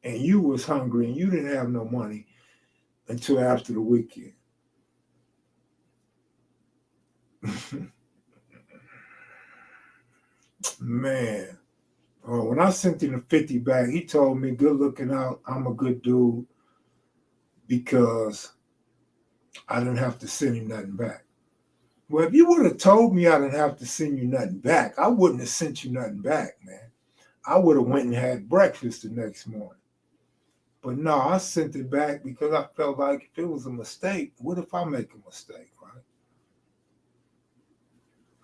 and you was hungry and you didn't have no money until after the weekend? Man, when I sent him the 50 back, he told me, good looking out, I'm a good dude because I didn't have to send him nothing back. Well, if you would have told me I didn't have to send you nothing back, I wouldn't have sent you nothing back, man. I would have went and had breakfast the next morning. But no, I sent it back because I felt like if it was a mistake, what if I make a mistake, right?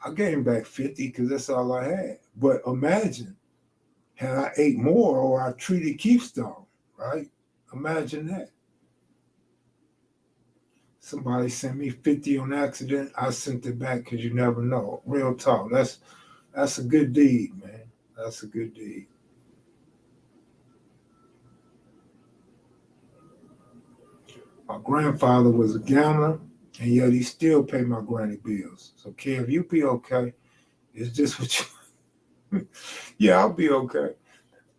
I gave him back 50 because that's all I had. But imagine, had I ate more or I treated Keystone, right? Imagine that. Somebody sent me 50 on accident. I sent it back because you never know. Real talk. That's a good deed, man. That's a good deed. My grandfather was a gambler, and yet he still paid my granny bills. So, Kev, you be okay. It's just what you... Yeah, I'll be okay.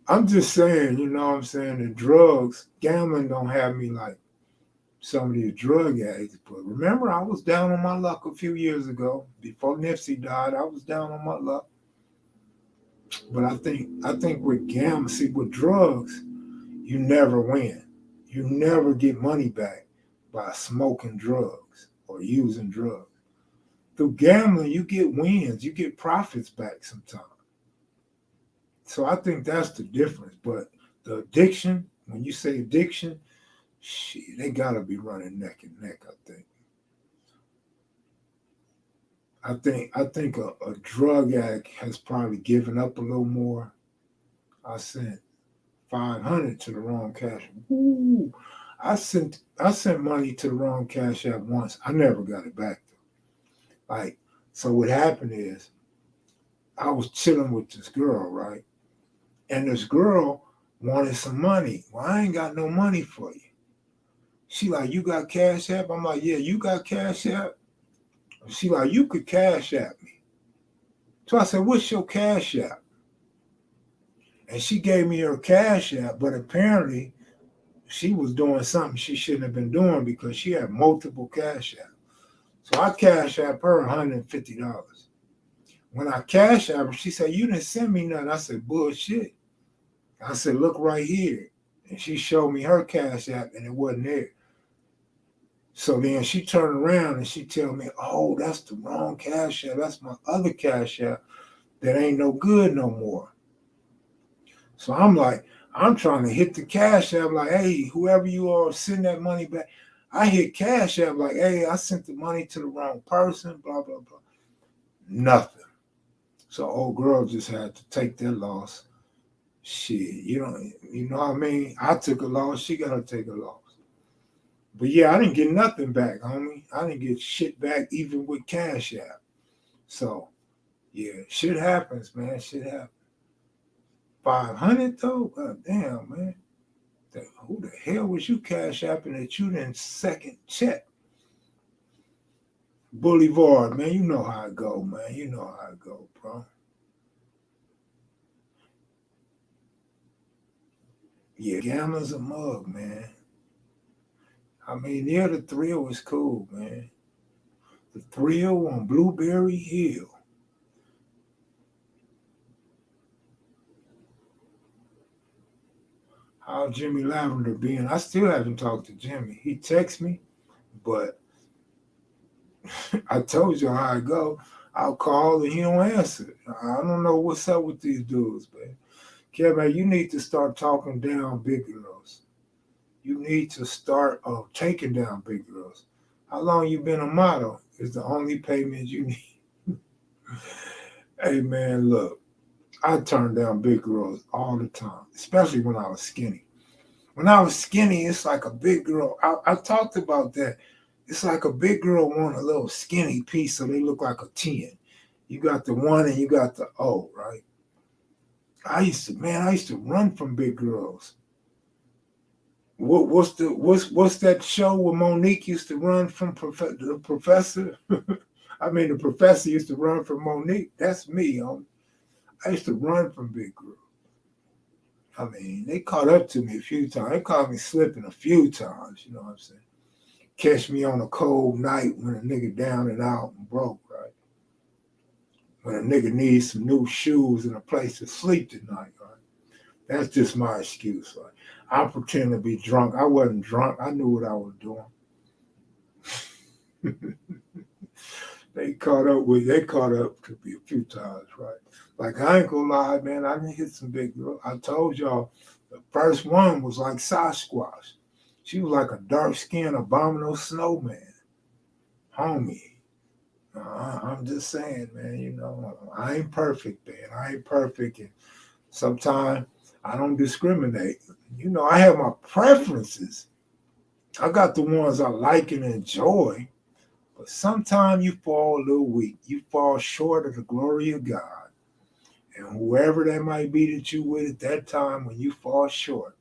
I'm just saying, you know what I'm saying, the drugs, gambling don't have me like some of these drug addicts. But remember, I was down on my luck a few years ago. Before Nipsey died, I was down on my luck. But I think with gambling, see, with drugs, you never win. You never get money back by smoking drugs or using drugs. Through gambling, you get wins. You get profits back sometimes. So I think that's the difference. But the addiction, when you say addiction, shit, they gotta be running neck and neck, I think a drug addict has probably given up a little more. I sent $500 to the wrong cash. Ooh, I sent money to the wrong Cash App once. I never got it back though. Like, so what happened is I was chilling with this girl, right? And this girl wanted some money. Well, I ain't got no money for you. She like, you got Cash App? I'm like, yeah, you got Cash App? She like, you could Cash App me. So I said, what's your cash app? And she gave me her cash app, but apparently she was doing something she shouldn't have been doing because she had multiple cash apps. So I cash app her $150. When I cash app her, she said, you didn't send me nothing. I said, bullshit. I said, look right here. And she showed me her cash app and it wasn't there. So then she turned around and she tell me, oh, that's the wrong cash app. That's my other cash app that ain't no good no more. So I'm like, I'm trying to hit the cash app like, hey, whoever you are, send that money back. I hit cash app like, hey, I sent the money to the wrong person, blah, blah, blah. Nothing. So old girl just had to take that loss. Shit, you know what I mean? I took a loss, she gotta take a loss. But yeah, I didn't get nothing back, homie. I didn't get shit back even with cash app. So yeah, shit happens, man. Shit happens. 500 though? God damn, man. Who the hell was you cash apping that you didn't second check? Boulevard, man. You know how it go, man. You know how it go, bro. Yeah, gambler's a mug, man. I mean, yeah, the thrill was cool, man. The thrill on Blueberry Hill. How Jimmy Lavender being? I still haven't talked to Jimmy. He texts me, but I told you how I go. I'll call and he don't answer. I don't know what's up with these dudes, man. Kevin, you need to start talking down big girls. You need to start taking down big girls. How long you been a model is the only payment you need. Hey man, look, I turned down big girls all the time, especially when I was skinny. When I was skinny, it's like a big girl. I talked about that. It's like a big girl want a little skinny piece so they look like a 10. You got the 1 and you got the O, right? I used to run from big girls. What's that show where Monique used to run from the professor? I mean, the professor used to run from Monique. That's me, homie. I used to run from big girls. I mean, they caught up to me a few times. They caught me slipping a few times, you know what I'm saying? Catch me on a cold night when a nigga down and out and broke, right? When a nigga needs some new shoes and a place to sleep tonight, right? That's just my excuse. Like, I'm pretending to be drunk. I wasn't drunk. I knew what I was doing. They caught up to me a few times, right? Like I ain't gonna lie, man, I didn't hit some big girls. I told y'all the first one was like Sasquatch. She was like a dark-skinned abominable snowman. Homie. I'm just saying, man, you know, I ain't perfect, man. I ain't perfect. And sometimes I don't discriminate. You know, I have my preferences. I got the ones I like and enjoy. But sometimes you fall a little weak. You fall short of the glory of God. And whoever that might be that you with at that time when you fall short,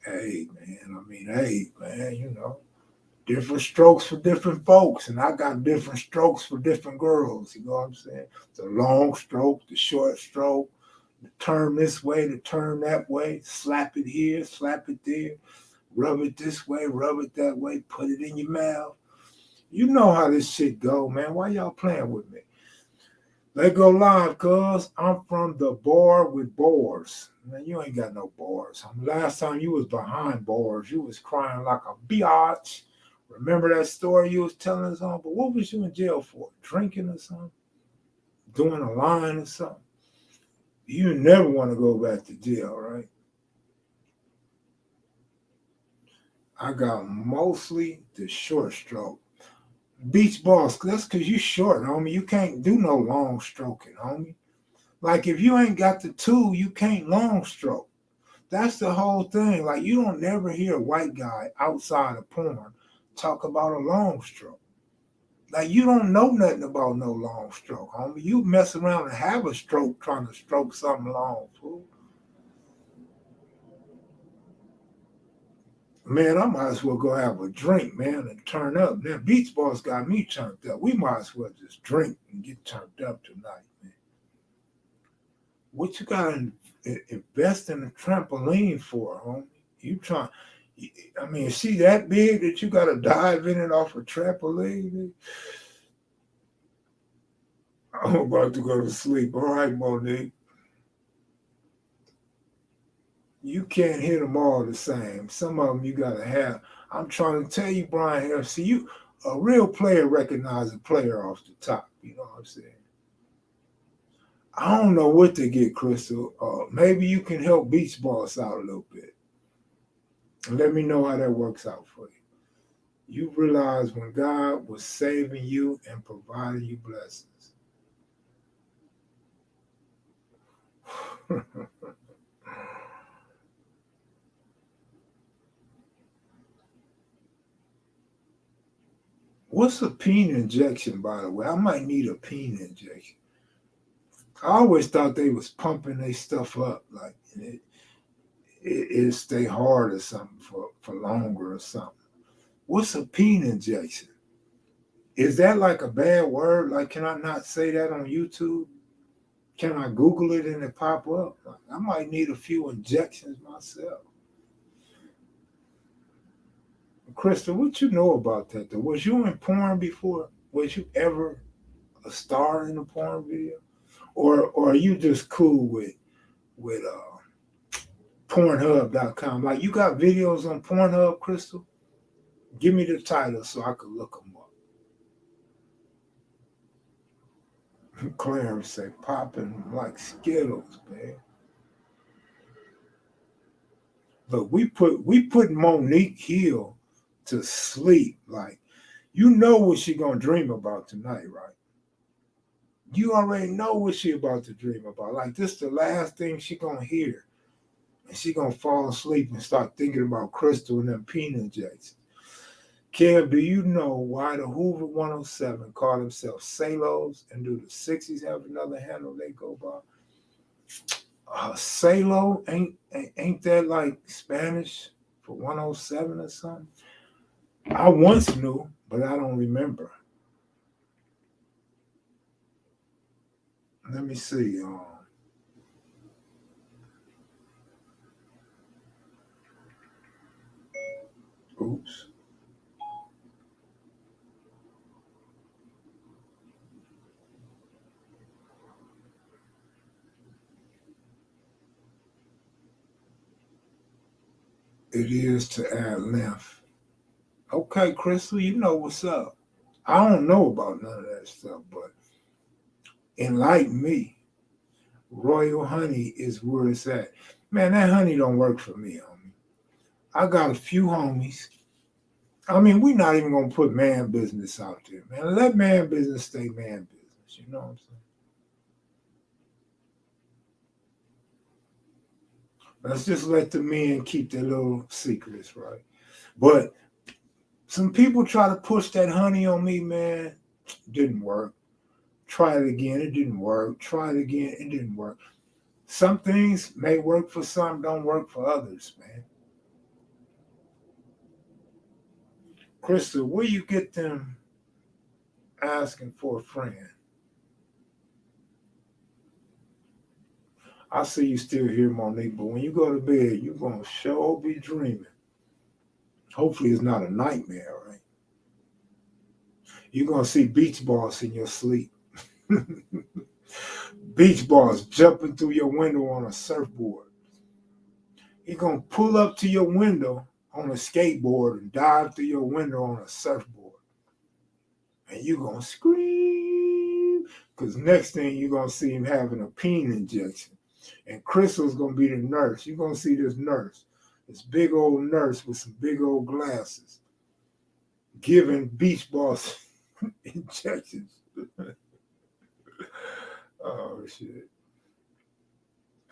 hey, man, hey, man, you know, different strokes for different folks. And I got different strokes for different girls. You know what I'm saying? The long stroke, the short stroke, the turn this way, the turn that way, slap it here, slap it there, rub it this way, rub it that way, put it in your mouth. You know how this shit go, man. Why y'all playing with me? Let go live, cuz I'm from the bar with bars. Man, you ain't got no bars. Last time you was behind bars, you was crying like a biatch. Remember that story you was telling us on? But what was you in jail for? Drinking or something? Doing a line or something? You never want to go back to jail, right? I got mostly the short stroke. Beach balls, that's because you short, homie. You can't do no long stroking, homie. Like if you ain't got the tool, you can't long stroke. That's the whole thing. Like you don't never hear a white guy outside of porn talk about a long stroke. Like you don't know nothing about no long stroke, homie. You mess around and have a stroke trying to stroke something long, fool. Man, I might as well go have a drink, man, and turn up. Now, Beach Boys got me turned up. We might as well just drink and get turned up tonight, man. What you gotta invest in a trampoline for, homie? You trying? I mean, is she that big that you gotta dive in it off a trampoline? I'm about to go to sleep. All right, Monique. You can't hit them all the same. Some of them you gotta have. I'm trying to tell you, Brian Harris. See, you a real player recognizes a player off the top. You know what I'm saying? I don't know what to get, Crystal. Maybe you can help Beach Boss out a little bit. And let me know how that works out for you. You realize when God was saving you and providing you blessings. What's a peen injection, by the way? I might need a peen injection. I always thought they was pumping their stuff up, like it stay hard or something for longer or something. What's a peen injection? Is that like a bad word? Like, can I not say that on YouTube? Can I Google it and it pop up? Like, I might need a few injections myself. Krista, what you know about that though? Was you in porn before? Was you ever a star in a porn video? Or are you just cool with Pornhub.com? Like you got videos on Pornhub, Crystal? Give me the title so I can look them up. Clarence say popping like Skittles, man. Look, we put Monique Hill to sleep. Like, you know what she gonna dream about tonight, right? You already know what she about to dream about. Like, this the last thing she gonna hear. And she gonna fall asleep and start thinking about Crystal and them peanut jacks. Kev, do you know why the Hoover 107 call themselves Salos and do the 60s have another handle they go by? Salo, ain't that like Spanish for 107 or something? I once knew, but I don't remember. Let me see. Oops. It is to add length. Okay, Crystal, you know what's up. I don't know about none of that stuff, but enlighten me. Royal honey is where it's at. Man, that honey don't work for me, homie. I got a few homies. I mean, we're not even gonna put man business out there, man. Let man business stay man business. You know what I'm saying? Let's just let the men keep their little secrets, right? But some people try to push that honey on me, man. Didn't work. Try it again, it didn't work. Try it again, it didn't work. Some things may work for some, don't work for others, man. Crystal, where you get them asking for a friend? I see you still here, Monique, but when you go to bed, you're going to sure be dreaming. Hopefully, it's not a nightmare, right? You're going to see beach balls in your sleep. Beach balls jumping through your window on a surfboard. You're going to pull up to your window on a skateboard and dive through your window on a surfboard. And you're going to scream because next thing you're going to see him having a peen injection. And Crystal's going to be the nurse. You're going to see this nurse, this big old nurse with some big old glasses, giving beach balls injections. Oh, shit.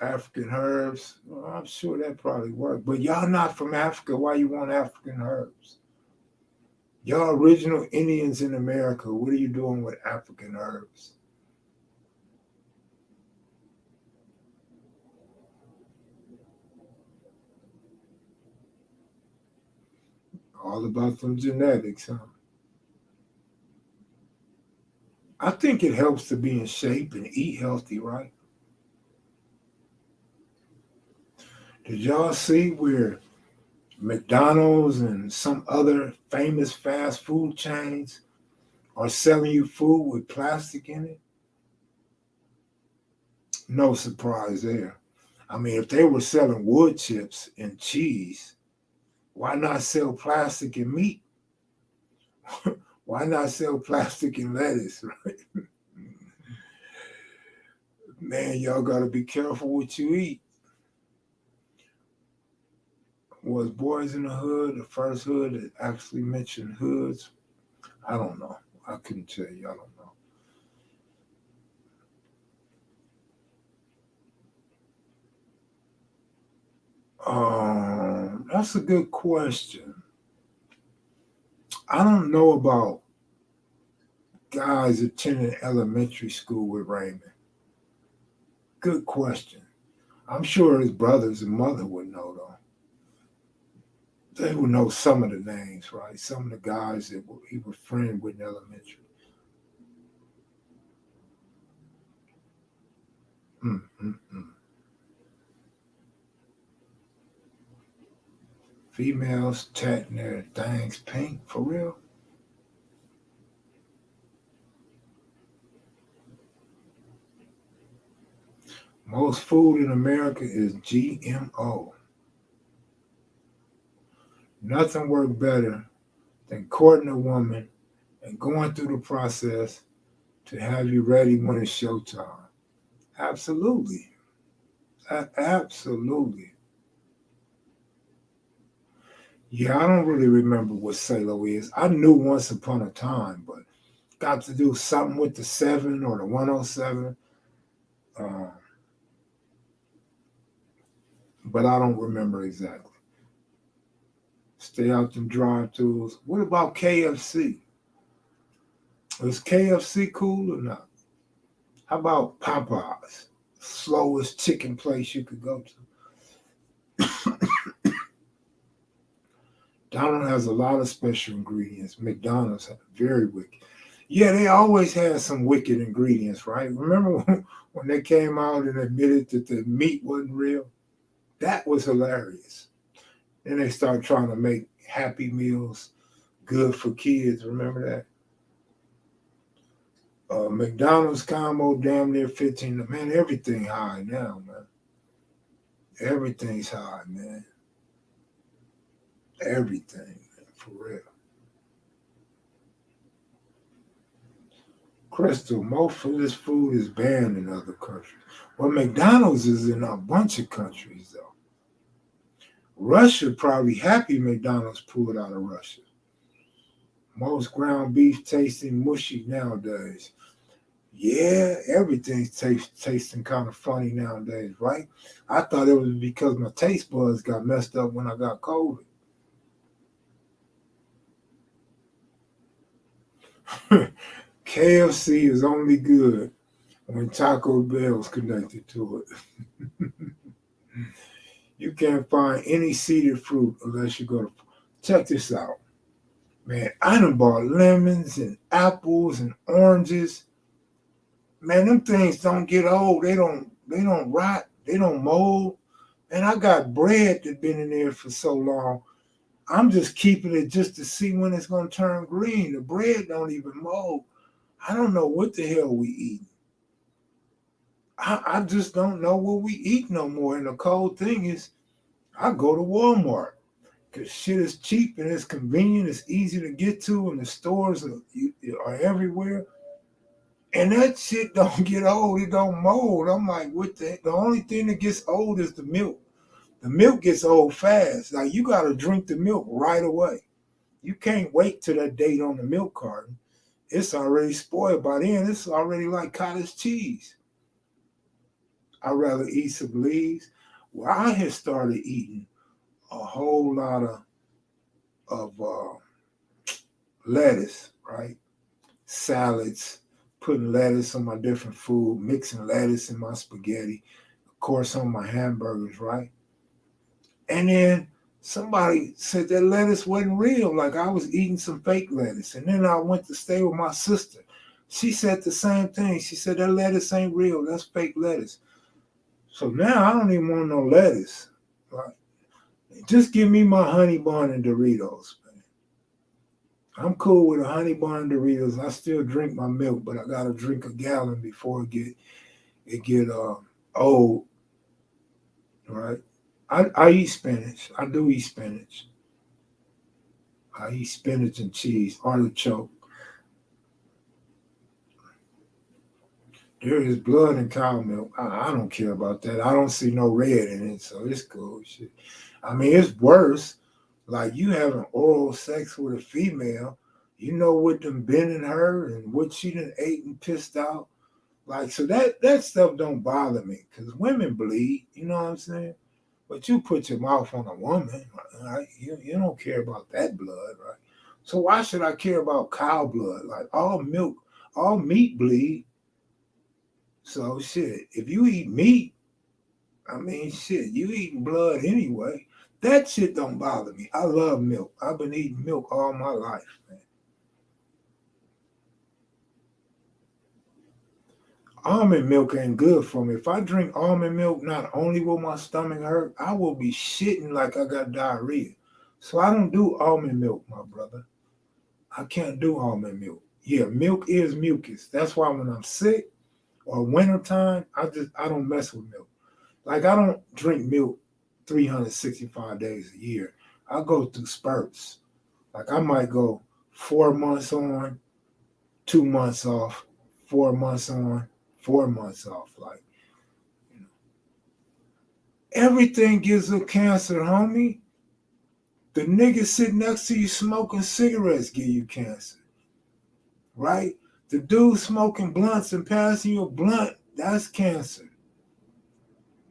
African herbs. Well, I'm sure that probably worked. But y'all not from Africa. Why you want African herbs? Y'all original Indians in America. What are you doing with African herbs? All about them genetics, huh? I think it helps to be in shape and eat healthy, right? Did y'all see where McDonald's and some other famous fast food chains are selling you food with plastic in it? No surprise there. I mean, if they were selling wood chips and cheese, why not sell plastic and meat? Why not sell plastic and lettuce, right? Man, y'all got to be careful what you eat. Was Boys in the Hood the first hood that actually mentioned hoods? I don't know. I couldn't tell you. I don't know. That's a good question. I don't know about guys attending elementary school with Raymond. Good question. I'm sure his brothers and mother would know though. They would know some of the names, right? Some of the guys that he was friend with in elementary. Mm-mm-mm. Females tatting their things pink for real. Most food in America is GMO. Nothing worked better than courting a woman and going through the process to have you ready when it's showtime. Absolutely. Absolutely. Yeah, I don't really remember what Salo is. I knew once upon a time, but got to do something with the 7 or the 107. Uh, but I don't remember exactly. Stay out them drive-throughs. What about KFC? Is KFC cool or not? How about Popeyes? Slowest chicken place you could go to. Donald has a lot of special ingredients. McDonald's very wicked. Yeah, they always had some wicked ingredients, right? Remember when they came out and admitted that the meat wasn't real? That was hilarious. Then they started trying to make Happy Meals good for kids. Remember that? McDonald's combo damn near 15. Man, everything high now, man. Everything's high, man. Everything, man, for real. Crystal, most of this food is banned in other countries. Well, McDonald's is in a bunch of countries, though. Russia probably happy McDonald's pulled out of Russia. Most ground beef tasting mushy nowadays. Yeah, everything's tasting kind of funny nowadays, right? I thought it was because my taste buds got messed up when I got COVID. KFC is only good when Taco Bell's connected to it. You can't find any seeded fruit unless you go to. Check this out, man. I done bought lemons and apples and oranges. Man, them things don't get old. They don't rot. They don't mold. And I got bread that been in there for so long. I'm just keeping it just to see when it's gonna turn green. The bread don't even mold. I don't know what the hell we eat. I just don't know what we eat no more. And the cold thing is, I go to Walmart because shit is cheap and it's convenient. It's easy to get to, and the stores are everywhere. And that shit don't get old. It don't mold. I'm like, what the only thing that gets old is the milk. The milk gets old fast. Like you gotta drink the milk right away. You can't wait till that date on the milk carton. It's already spoiled by then. It's already like cottage cheese. I'd rather eat some leaves. Well, I had started eating a whole lot of lettuce, right? Salads, putting lettuce on my different food, mixing lettuce in my spaghetti, of course on my hamburgers, right? And then somebody said that lettuce wasn't real, like I was eating some fake lettuce. And then I went to stay with my sister. She said the same thing. She said that lettuce ain't real, that's fake lettuce. So now I don't even want no lettuce. Like, just give me my honey bun and Doritos, man. I'm cool with a honey bun and Doritos. I still drink my milk, but I gotta drink a gallon before it get old, right? I eat spinach. I do eat spinach. I eat spinach and cheese, artichoke. There is blood in cow milk. I don't care about that. I don't see no red in it, so it's cool. Shit. I mean, it's worse. Like you having oral sex with a female, you know what them been in her and what she done ate and pissed out. Like so that stuff don't bother me because women bleed. You know what I'm saying? But you put your mouth on a woman, right? You don't care about that blood, right? So why should I care about cow blood? Like all milk, all meat bleed. So shit, if you eat meat, I mean shit, you eating blood anyway. That shit don't bother me. I love milk. I've been eating milk all my life, man. Almond milk ain't good for me. If I drink almond milk, not only will my stomach hurt, I will be shitting like I got diarrhea. So I don't do almond milk, my brother. I can't do almond milk. Yeah, milk is mucus. That's why when I'm sick or wintertime, I don't mess with milk. Like I don't drink milk 365 days a year. I go through spurts. Like I might go 4 months on, 2 months off, 4 months on, 4 months off. Like you know, everything gives a cancer, homie. The nigga sitting next to you smoking cigarettes give you cancer, right? The dude smoking blunts and passing you a blunt, that's cancer.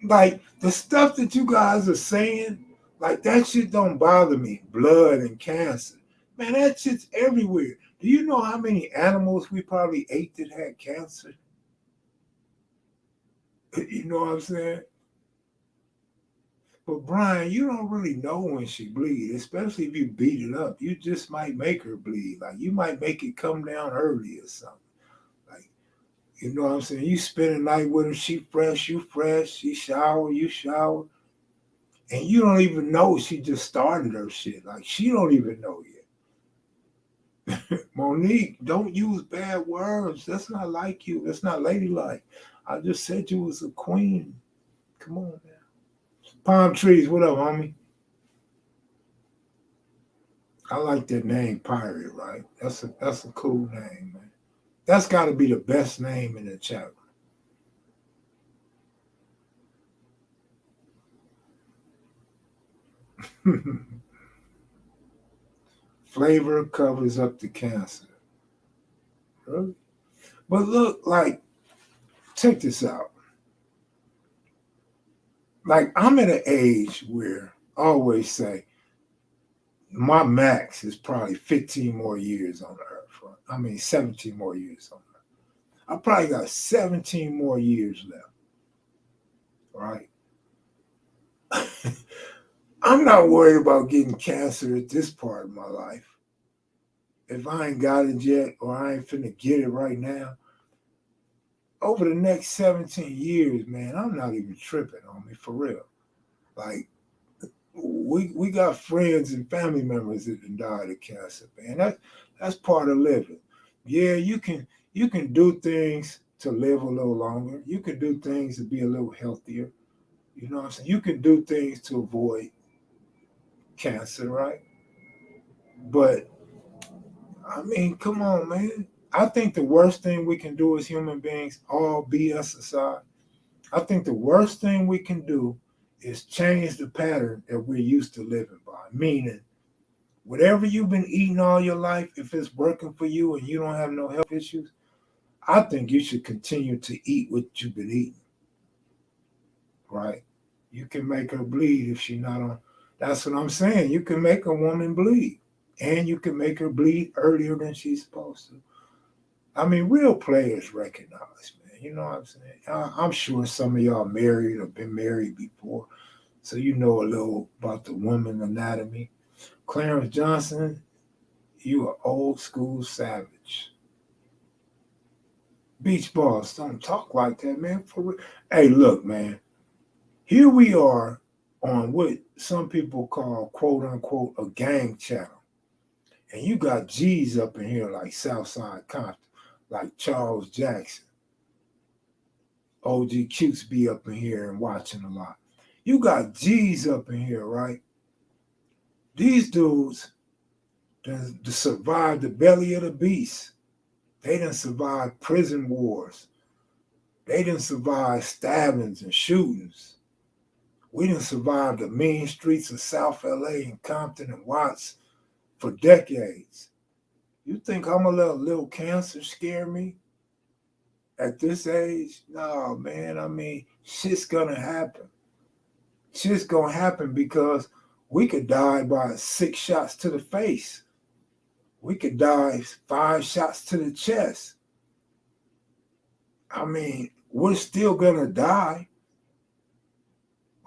Like the stuff that you guys are saying, like that shit don't bother me. Blood and cancer. Man, that shit's everywhere. Do you know how many animals we probably ate that had cancer? You know what I'm saying? But Brian, you don't really know when she bleed, especially if you beat it up. You just might make her bleed. Like you might make it come down early or something. Like, you know what I'm saying? You spend a night with her, she fresh, you fresh, she shower, you shower. And you don't even know she just started her shit. Like she don't even know yet. Monique, don't use bad words. That's not like you. That's not ladylike. I just said you was a queen. Come on, man. Palm trees, what up, homie? I like that name, Pirate, right? That's a cool name, man. That's gotta be the best name in the chat. Flavor covers up the cancer. Really? But look, like, check this out. Like, I'm at an age where I always say my max is probably 15 more years on Earth. Right? I mean, 17 more years on Earth. I probably got 17 more years left, right? I'm not worried about getting cancer at this part of my life. If I ain't got it yet or I ain't finna get it right now, over the next 17 years, man, I'm not even tripping on me for real. Like we got friends and family members that died of cancer, man. That's part of living. Yeah, you can do things to live a little longer. You can do things to be a little healthier. You know what I'm saying? You can do things to avoid cancer, right? But I mean, come on, man. I think the worst thing we can do as human beings, all BS aside, I think the worst thing we can do is change the pattern that we're used to living by. Meaning, whatever you've been eating all your life, if it's working for you and you don't have no health issues, I think you should continue to eat what you've been eating, right? You can make her bleed if she's not on. That's what I'm saying. You can make a woman bleed, and you can make her bleed earlier than she's supposed to. I mean, real players recognize, man. You know what I'm saying? I'm sure some of y'all married or been married before, so you know a little about the woman anatomy. Clarence Johnson, you are old school savage. Beach balls don't talk like that, man. For real. Hey, look, man. Here we are. on what some people call quote unquote a gang channel. And you got G's up in here like Southside Compton, like Charles Jackson. OG Cutes be up in here and watching a lot. You got G's up in here, right? These dudes done survived the belly of the beast. They done survived prison wars. They done survived stabbings and shootings. We done survived the mean streets of South LA and Compton and Watts for decades. You think I'm gonna let a little cancer scare me at this age? No, man. I mean, shit's gonna happen. Shit's gonna happen because we could die by 6 shots to the face. We could die 5 shots to the chest. I mean, we're still gonna die,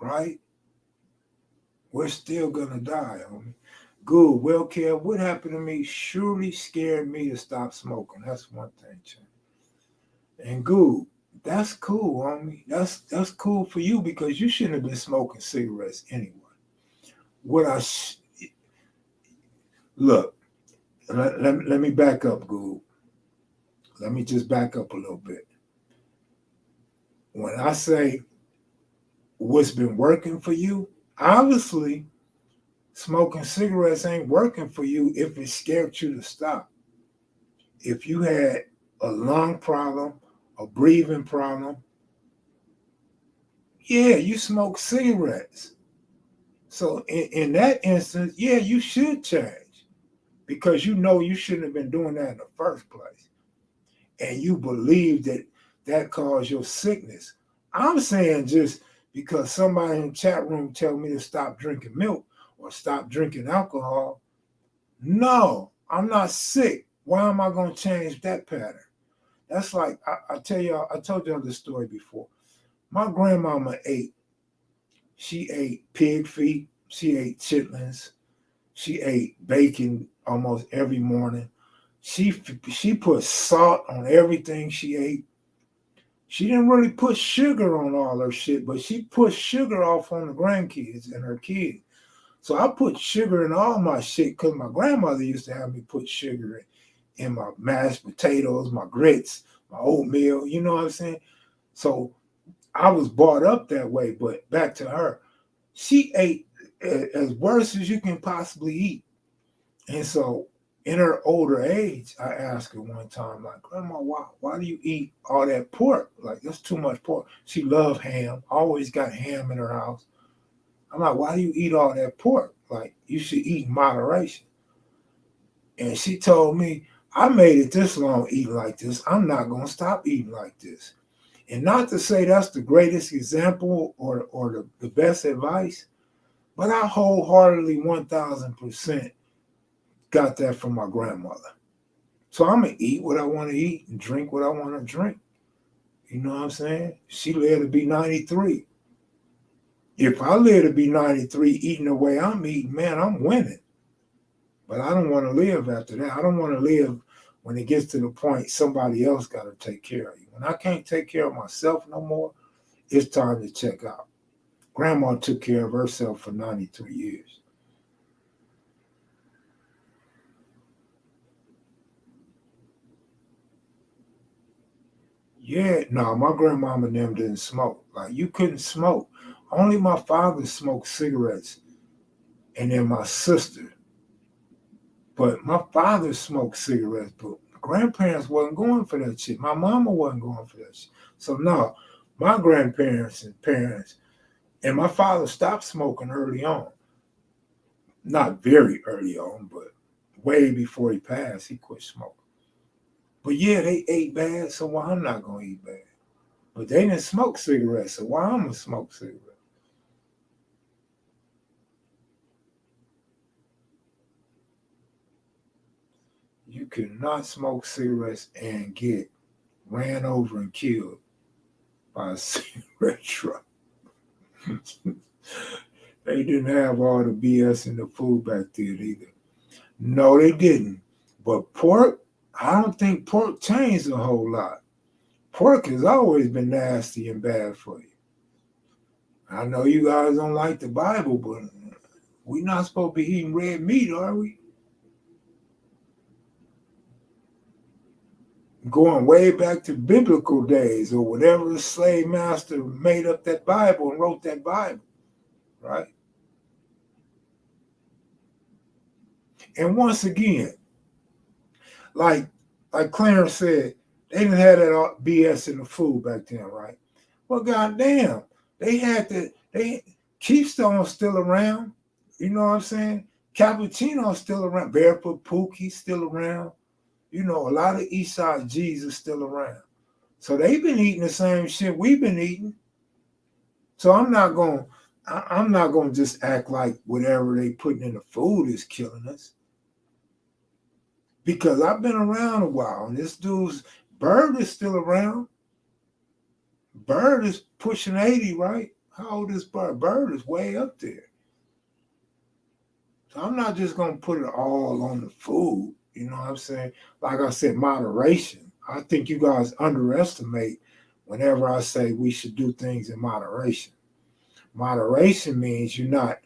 right? We're still gonna die, homie. Good. Well, Kev, what happened to me surely scared me to stop smoking. That's one thing, Chad. And good, that's cool, homie. That's cool for you because you shouldn't have been smoking cigarettes anyway. What I look, let me back up, Good. Let me just back up a little bit. When I say what's been working for you, obviously smoking cigarettes ain't working for you if it scared you to stop. If you had a lung problem, a breathing problem, yeah, you smoke cigarettes. So in that instance, yeah, you should change because you know you shouldn't have been doing that in the first place. And you believe that caused your sickness. I'm saying just because somebody in the chat room tell me to stop drinking milk or stop drinking alcohol, no, I'm not sick. Why am I going to change that pattern? That's like, I told y'all this story before. My grandmama she ate pig feet, she ate chitlins, she ate bacon almost every morning. She put salt on everything she ate. She didn't really put sugar on all her shit, but she put sugar off on the grandkids and her kids. So I put sugar in all my shit because my grandmother used to have me put sugar in my mashed potatoes, my grits, my oatmeal, you know what I'm saying? So I was brought up that way, but back to her. She ate as worse as you can possibly eat. And so in her older age, I asked her one time, like, Grandma, why do you eat all that pork? Like, that's too much pork. She loved ham, always got ham in her house. I'm like, why do you eat all that pork? Like, you should eat in moderation. And she told me, I made it this long eating like this. I'm not going to stop eating like this. And not to say that's the greatest example or the best advice, but I wholeheartedly 1,000% got that from my grandmother. So I'm going to eat what I want to eat and drink what I want to drink. You know what I'm saying? She lived to be 93. If I live to be 93 eating the way I'm eating, man, I'm winning. But I don't want to live after that. I don't want to live when it gets to the point somebody else got to take care of you. When I can't take care of myself no more, it's time to check out. Grandma took care of herself for 93 years. Yeah, no, my grandmama and them didn't smoke. Like, you couldn't smoke. Only my father smoked cigarettes and then my sister. But my father smoked cigarettes, but grandparents wasn't going for that shit. My mama wasn't going for that shit. So no, my grandparents and parents, and my father stopped smoking early on. Not very early on, but way before he passed, he quit smoking. But yeah, they ate bad, so why I'm not gonna eat bad? But they didn't smoke cigarettes, so why I'm gonna smoke cigarettes? You cannot smoke cigarettes and get ran over and killed by a cigarette truck. They didn't have all the BS in the food back then either. No, they didn't. But pork, I don't think pork changed a whole lot. Pork has always been nasty and bad for you. I know you guys don't like the Bible, but we're not supposed to be eating red meat, are we? Going way back to biblical days or whatever the slave master made up that Bible and wrote that Bible, right? And once again, like Clarence said, they didn't have that BS in the food back then, right? Well, goddamn, they Keystone still around. You know what I'm saying? Cappuccino's still around. Barefoot Pookie's still around. You know, a lot of Eastside G's are still around. So they've been eating the same shit we've been eating. So I'm not gonna just act like whatever they putting in the food is killing us. Because I've been around a while, and this dude's Bird is still around. Bird is pushing 80, right? How old is Bird? Bird is way up there. So I'm not just gonna put it all on the food. You know what I'm saying? Like I said, moderation. I think you guys underestimate whenever I say we should do things in moderation. Moderation means you're not,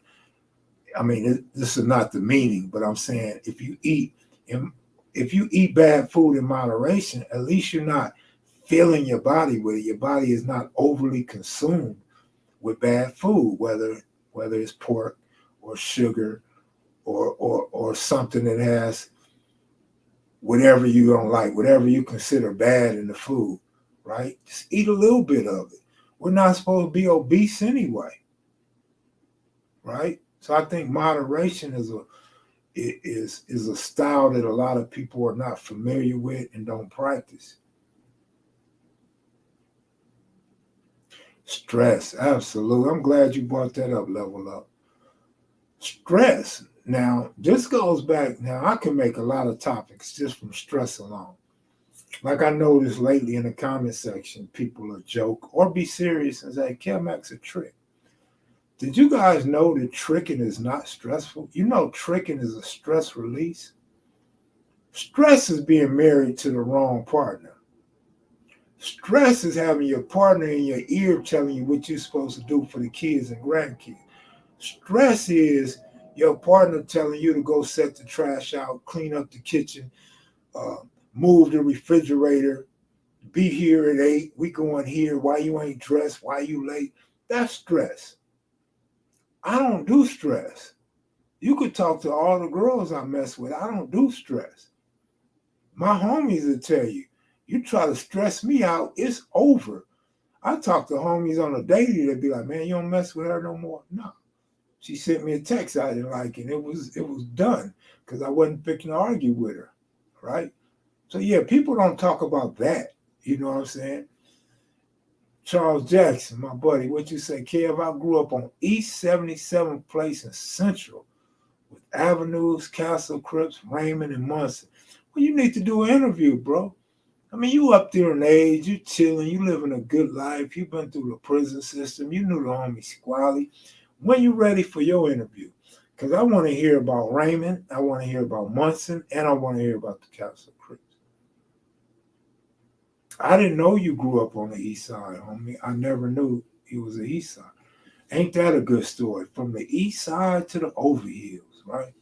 I mean, this is not the meaning, but I'm saying if you eat bad food in moderation, at least you're not filling your body with it. Your body is not overly consumed with bad food, whether it's pork or sugar or something that has whatever you don't like, whatever you consider bad in the food, right? Just eat a little bit of it. We're not supposed to be obese anyway, right? So I think moderation is a style that a lot of people are not familiar with and don't practice. Stress, absolutely. I'm glad you brought that up, Level Up. Stress. Now, this goes back. Now, I can make a lot of topics just from stress alone. Like I noticed lately in the comment section, people will joke or be serious and say, Kevmac's a trick. Did you guys know that tricking is not stressful? You know, tricking is a stress release. Stress is being married to the wrong partner. Stress is having your partner in your ear telling you what you're supposed to do for the kids and grandkids. Stress is your partner telling you to go set the trash out, clean up the kitchen, uh, move the refrigerator, be here at 8, we going here, why you ain't dressed, why you late. That's stress. I don't do stress. You could talk to all the girls I mess with. I don't do stress. My homies will tell you, you try to stress me out, it's over. I talk to homies on a daily that be like, man, you don't mess with her no more. No. She sent me a text I didn't like, and it was done because I wasn't picking to argue with her, right? So yeah, people don't talk about that. You know what I'm saying? Charles Jackson, my buddy, what you say, Kev? I grew up on East 77th Place in Central with Avenues, Castle Crips, Raymond, and Munson. Well, you need to do an interview, bro. I mean, you up there in age, you chilling, you living a good life, you've been through the prison system, you knew the homie Squally. When you ready for your interview? Because I want to hear about Raymond, I want to hear about Munson, and I want to hear about the Castle Crips. I didn't know you grew up on the east side, homie. I never knew you was the east side. Ain't that a good story? From the east side to the overhills, right?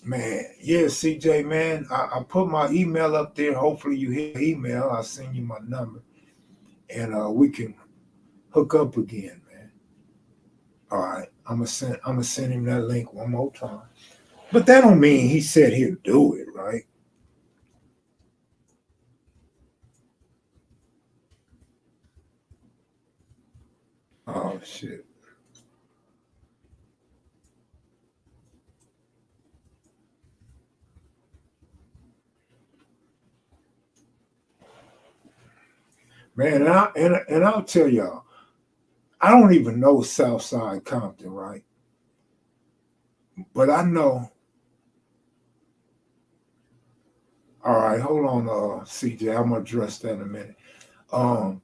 Man, yeah, CJ, man, I put my email up there. Hopefully you hit the email. I'll send you my number, and we can hook up again, man. All right, I'm gonna send him that link one more time. But that don't mean he said he'll do it, right? Oh shit, man, and I'll tell y'all, I don't even know Southside Compton, right? But I know. All right, hold on, CJ. I'm gonna address that in a minute. Um,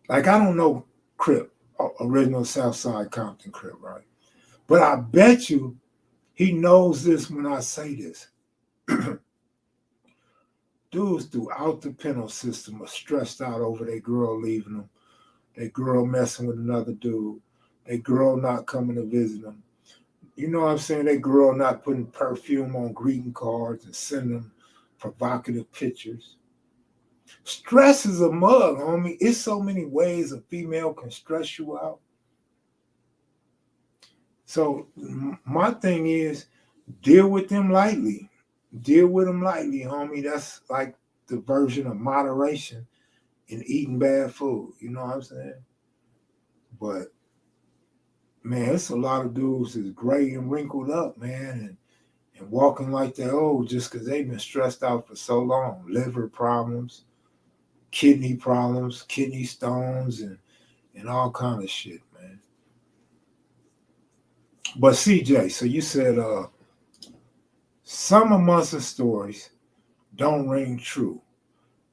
like I don't know Crip, original Southside Compton Crip, right? But I bet you he knows this when I say this. Dudes throughout the penal system are stressed out over their girl leaving them, That girl messing with another dude. That girl not coming to visit them. You know what I'm saying? That girl not putting perfume on greeting cards and sending them provocative pictures. Stress is a mug, homie. It's so many ways a female can stress you out. So my thing is, deal with them lightly. Deal with them lightly, homie. That's like the version of moderation in eating bad food. You know what I'm saying? But man, it's a lot of dudes that's gray and wrinkled up, man, and walking like they're old just because they've been stressed out for so long. Liver problems, kidney stones, and all kind of shit, man. But CJ, so you said some of Munson's stories don't ring true.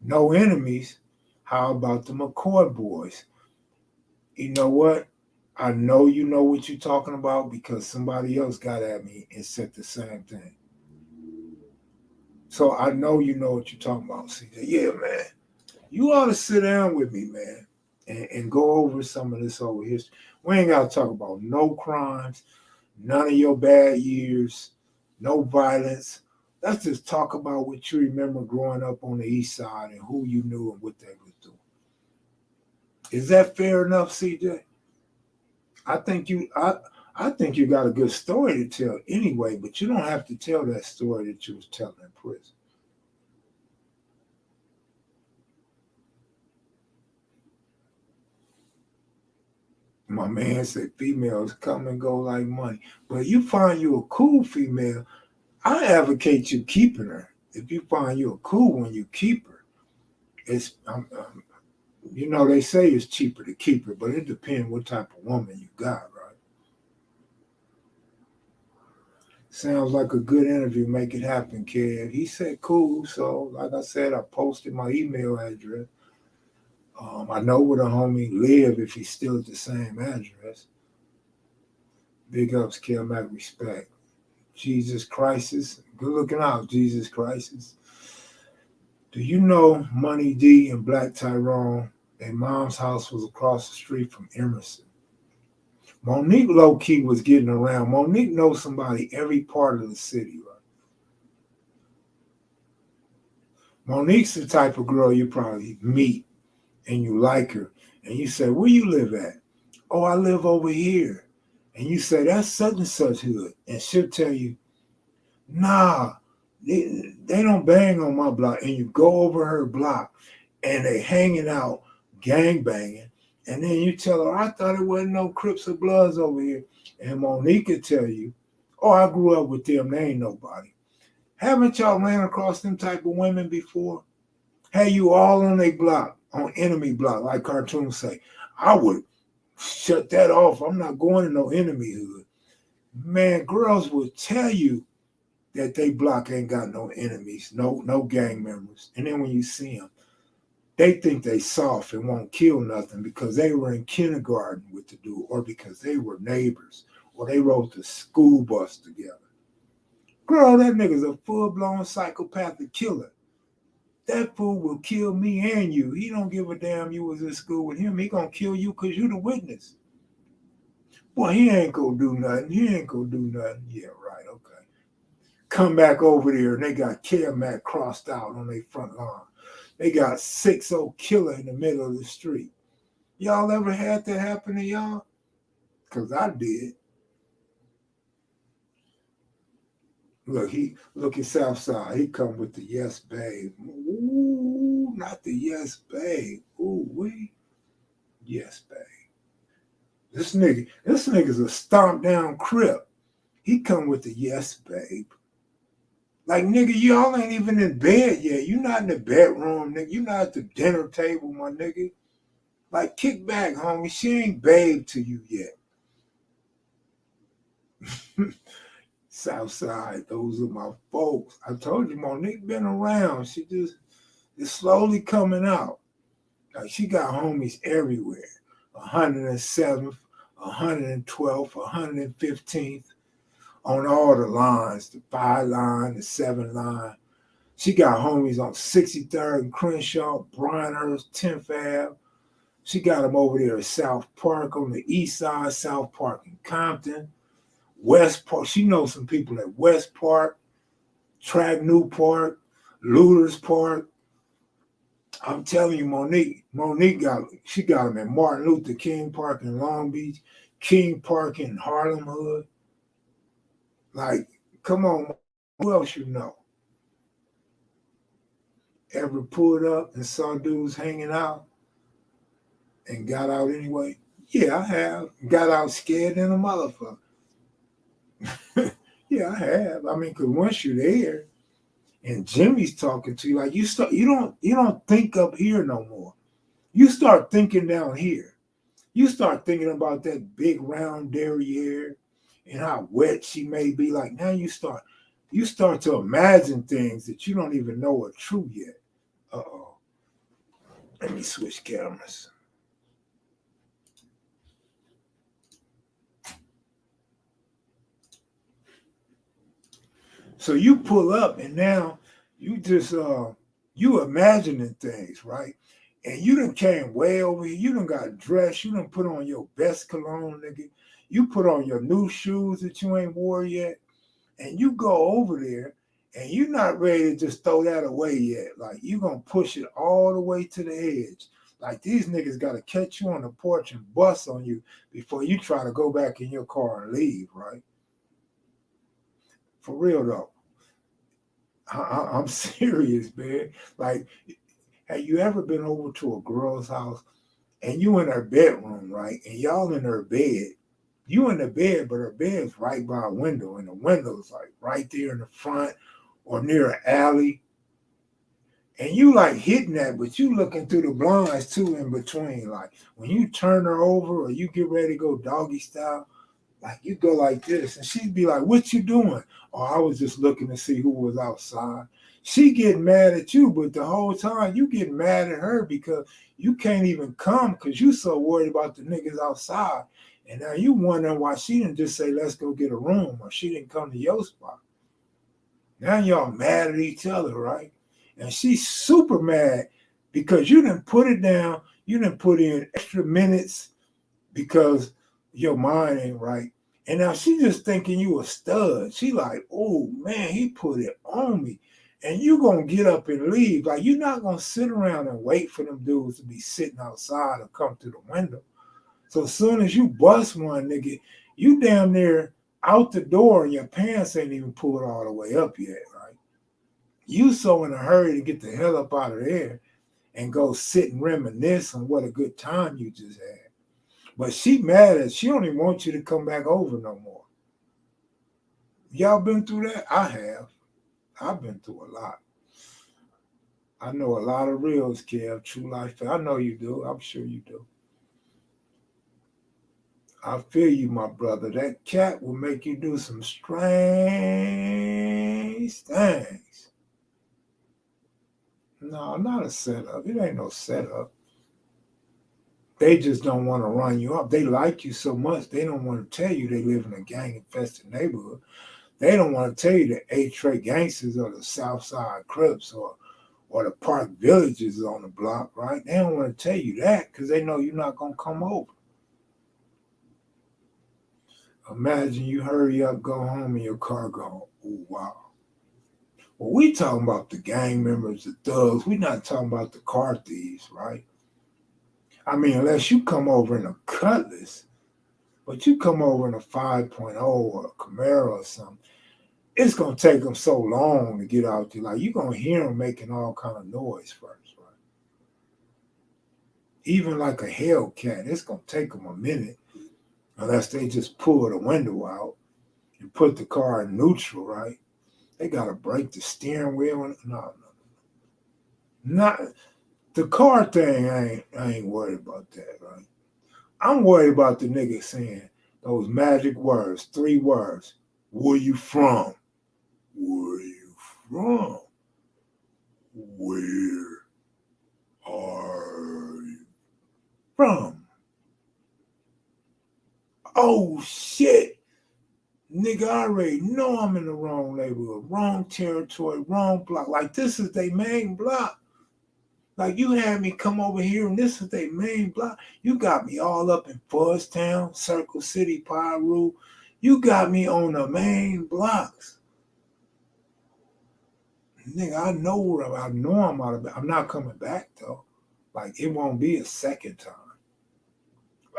No enemies. How about the McCoy boys? You know what? I know you know what you're talking about because somebody else got at me and said the same thing. So I know you know what you're talking about, CJ. Yeah, man. You ought to sit down with me, man, and go over some of this over history. We ain't got to talk about no crimes, none of your bad years, no violence. Let's just talk about what you remember growing up on the east side and who you knew and what they was doing. Is that fair enough, CJ? I think you got a good story to tell anyway, but you don't have to tell that story that you was telling in prison. My man said females come and go like money. But you find you a cool female, I advocate you keeping her. If you find you a cool one, you keep her. It's you know they say it's cheaper to keep her, but it depends what type of woman you got, right? Sounds like a good interview. Make it happen, Kev. He said cool. So, like I said, I posted my email address. I know where the homie live if he's still at the same address. Big ups, Kev Mac, respect. Jesus Christ. Good looking out, Jesus Christ. Do you know Money D and Black Tyrone? Their mom's house was across the street from Emerson. Monique low-key was getting around. Monique knows somebody every part of the city, right? Monique's the type of girl you probably meet and you like her. And you say, where you live at? Oh, I live over here. And you say, that's such and such hood. And she'll tell you, nah, they don't bang on my block. And you go over her block and they hanging out, gang banging. And then you tell her, I thought it wasn't no Crips or Bloods over here. And Monique will tell you, oh, I grew up with them. They ain't nobody. Haven't y'all ran across them type of women before? Hey, you all on their block, on enemy block, like cartoons say. I would shut that off. I'm not going to no enemy hood. Man, girls will tell you that they block ain't got no enemies, no gang members. And then when you see them, they think they soft and won't kill nothing because they were in kindergarten with the dude, or because they were neighbors, or they rode the school bus together. Girl, that nigga's a full-blown psychopathic killer. That fool will kill me and you. He don't give a damn you was in school with him. He gonna kill you because you the witness. Well, he ain't gonna do nothing. Yeah, right, okay. Come back over there and they got Kevmac crossed out on their front lawn. They got 6-0 killer in the middle of the street. Y'all ever had that happen to y'all? Because I did. Look at Southside. He come with the yes, babe. Ooh, not the yes, babe. Ooh, we. Yes, babe. This nigga's a stomp down crip. He come with the yes, babe. Like, nigga, y'all ain't even in bed yet. You not in the bedroom, nigga. You not at the dinner table, my nigga. Like, kick back, homie. She ain't babe to you yet. Southside, those are my folks. I told you, Monique been around. She just is slowly coming out. Like, she got homies everywhere. 107th, 112th, 115th, on all the lines, the 5 line, the 7 line. She got homies on 63rd and Crenshaw, Brinehurst, 10th Ave. She got them over there at South Park on the east side, South Park in Compton, West Park. She knows some people at West Park, Track New Park, Looters Park. I'm telling you, Monique she got them at Martin Luther King Park in Long Beach, King Park in Harlem Hood. Like, come on, who else you know? Ever pulled up and saw dudes hanging out and got out anyway? Yeah, I have. Got out scared than a motherfucker. Yeah, I have. I mean, because once you're there and Jimmy's talking to you, like you don't think up here no more. You start thinking down here. You start thinking about that big round derriere and how wet she may be. Like now you start to imagine things that you don't even know are true yet. Uh-oh. Let me switch cameras. So you pull up and now you just you imagining things, right? And you done came way over here. You done got dressed. You done put on your best cologne, nigga. You put on your new shoes that you ain't wore yet. And you go over there and you're not ready to just throw that away yet. Like you gonna push it all the way to the edge. Like these niggas gotta catch you on the porch and bust on you before you try to go back in your car and leave, right? For real though. I'm serious, man. Like, have you ever been over to a girl's house and you in her bedroom, right? And y'all in her bed. You in the bed, but her bed's right by a window, and the window's like right there in the front or near an alley. And you like hitting that, but you looking through the blinds too in between. Like when you turn her over or you get ready to go doggy style, like you go like this, and she'd be like, "What you doing?" Or I was just looking to see who was outside. She getting mad at you, but the whole time you getting mad at her because you can't even come because you so worried about the niggas outside. And now you wondering why she didn't just say, "Let's go get a room," or she didn't come to your spot. Now y'all mad at each other, right? And she's super mad because you didn't put it down. You didn't put in extra minutes because your mind ain't right. And now she just thinking you a stud. She like, oh man, he put it on me. And you gonna get up and leave. Like you're not gonna sit around and wait for them dudes to be sitting outside or come to the window. So as soon as you bust one, nigga, you damn near out the door and your pants ain't even pulled all the way up yet, right? You so in a hurry to get the hell up out of there and go sit and reminisce on what a good time you just had. But she mad at, she don't even want you to come back over no more. Y'all been through that? I have. I've been through a lot. I know a lot of reals, Kev, true life. I know you do. I'm sure you do. I feel you, my brother. That cat will make you do some strange things. No, not a setup. It ain't no setup. They just don't want to run you up. They like you so much, they don't want to tell you they live in a gang-infested neighborhood. They don't want to tell you the A-Tray gangsters or the Southside Crips or the Park Villages on the block, right? They don't want to tell you that because they know you're not going to come over. Imagine you hurry up, go home, and your car go, oh, wow. Well, we talking about the gang members, the thugs. We not talking about the car thieves, right? I mean, unless you come over in a Cutlass, but you come over in a 5.0 or a Camaro or something, it's going to take them so long to get out there. Like, you're going to hear them making all kind of noise first, right? Even like a Hellcat, it's going to take them a minute unless they just pull the window out and put the car in neutral, right? They got to break the steering wheel. No. Not the car thing, I ain't worried about that, right? I'm worried about the nigga saying those magic words, 3 words. Where you from? Where you from? Where are you from? Oh shit. Nigga, I already know I'm in the wrong neighborhood, wrong territory, wrong block. Like this is their main block. Like you had me come over here and this is their main block. You got me all up in Fuzztown, Circle City, Piru. You got me on the main blocks. Nigga, I know I'm out of it. I'm not coming back though. Like it won't be a second time.